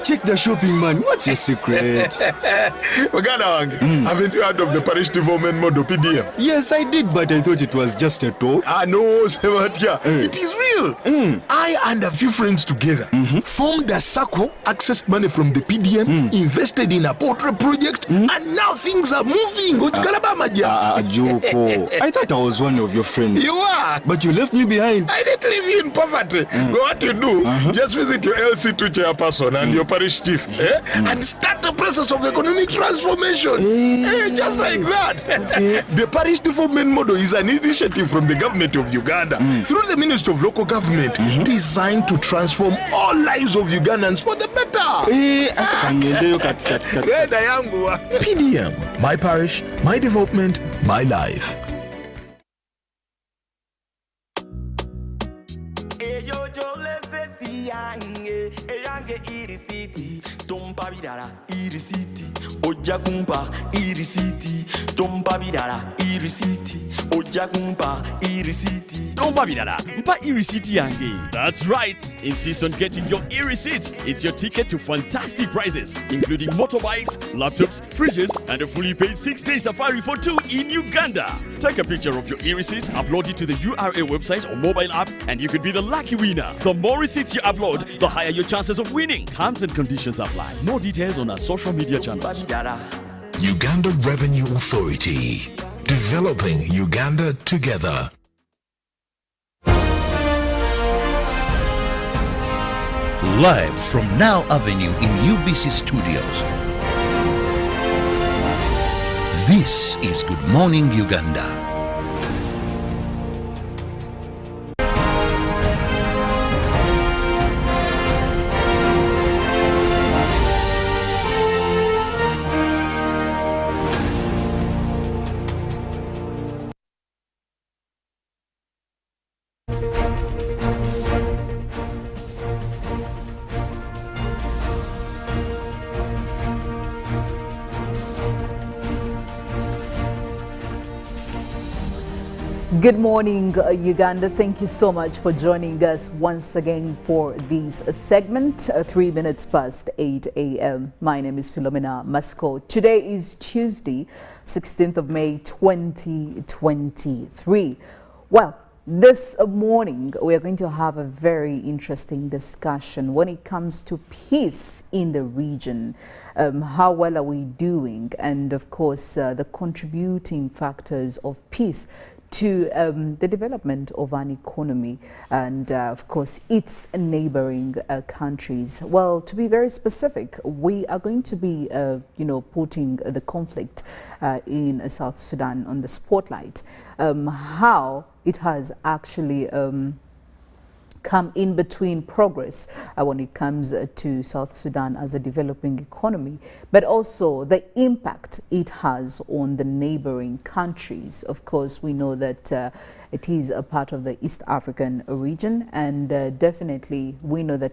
Check the shopping, man. What's your secret?
Haven't you heard of the parish development model PDM?
Yes, I did, but I thought it was just a talk.
No, Sebatia. It is real. I and a few friends together formed a circle, accessed money from the PDM, invested in a portrait project, and now things are moving.
Juko. I thought I was one of your friends.
You are.
But you left me behind.
I didn't leave you in poverty. What you do, just visit your LC2 chairperson and your parish chief and start the process of economic transformation. Just like that. The parish development model is an initiative from the government of Uganda through the Ministry of Local Government designed to transform all lives of Ugandans for the better. PDM, my parish, my development, my life.
Tompa bidara irisiti ojja kumpa irisiti tompa bidara irisiti ojja kumpa irisiti tompa bidara mpa irisiti yange. That's right, insist on getting your e-receipt. It's your ticket to fantastic prizes, including motorbikes, laptops, fridges, and a fully paid 6-day safari for 2 in Uganda. Take a picture of your e-receipt, upload it to the URA website or mobile app, and you could be the lucky winner. The more receipts you upload, the higher your chances of winning. Terms and conditions apply. More details on our social media channels.
Uganda Revenue Authority, developing Uganda together.
Live from Now Avenue in UBC Studios. This is Good Morning Uganda.
Good morning, Uganda. Thank you so much for joining us once again for this segment, 3 minutes past 8 a.m. My name is Philomena Mastiko. Today is Tuesday, 16th of May, 2023. Well, this morning we are going to have a very interesting discussion when it comes to peace in the region. How well are we doing? And of course, the contributing factors of peace to the development of an economy and of course its neighboring countries. Well, to be very specific, we are going to be putting the conflict in South Sudan on the spotlight, how it has actually come in between progress when it comes to South Sudan as a developing economy, but also the impact it has on the neighboring countries. Of course, we know that it is a part of the East African region, and definitely we know that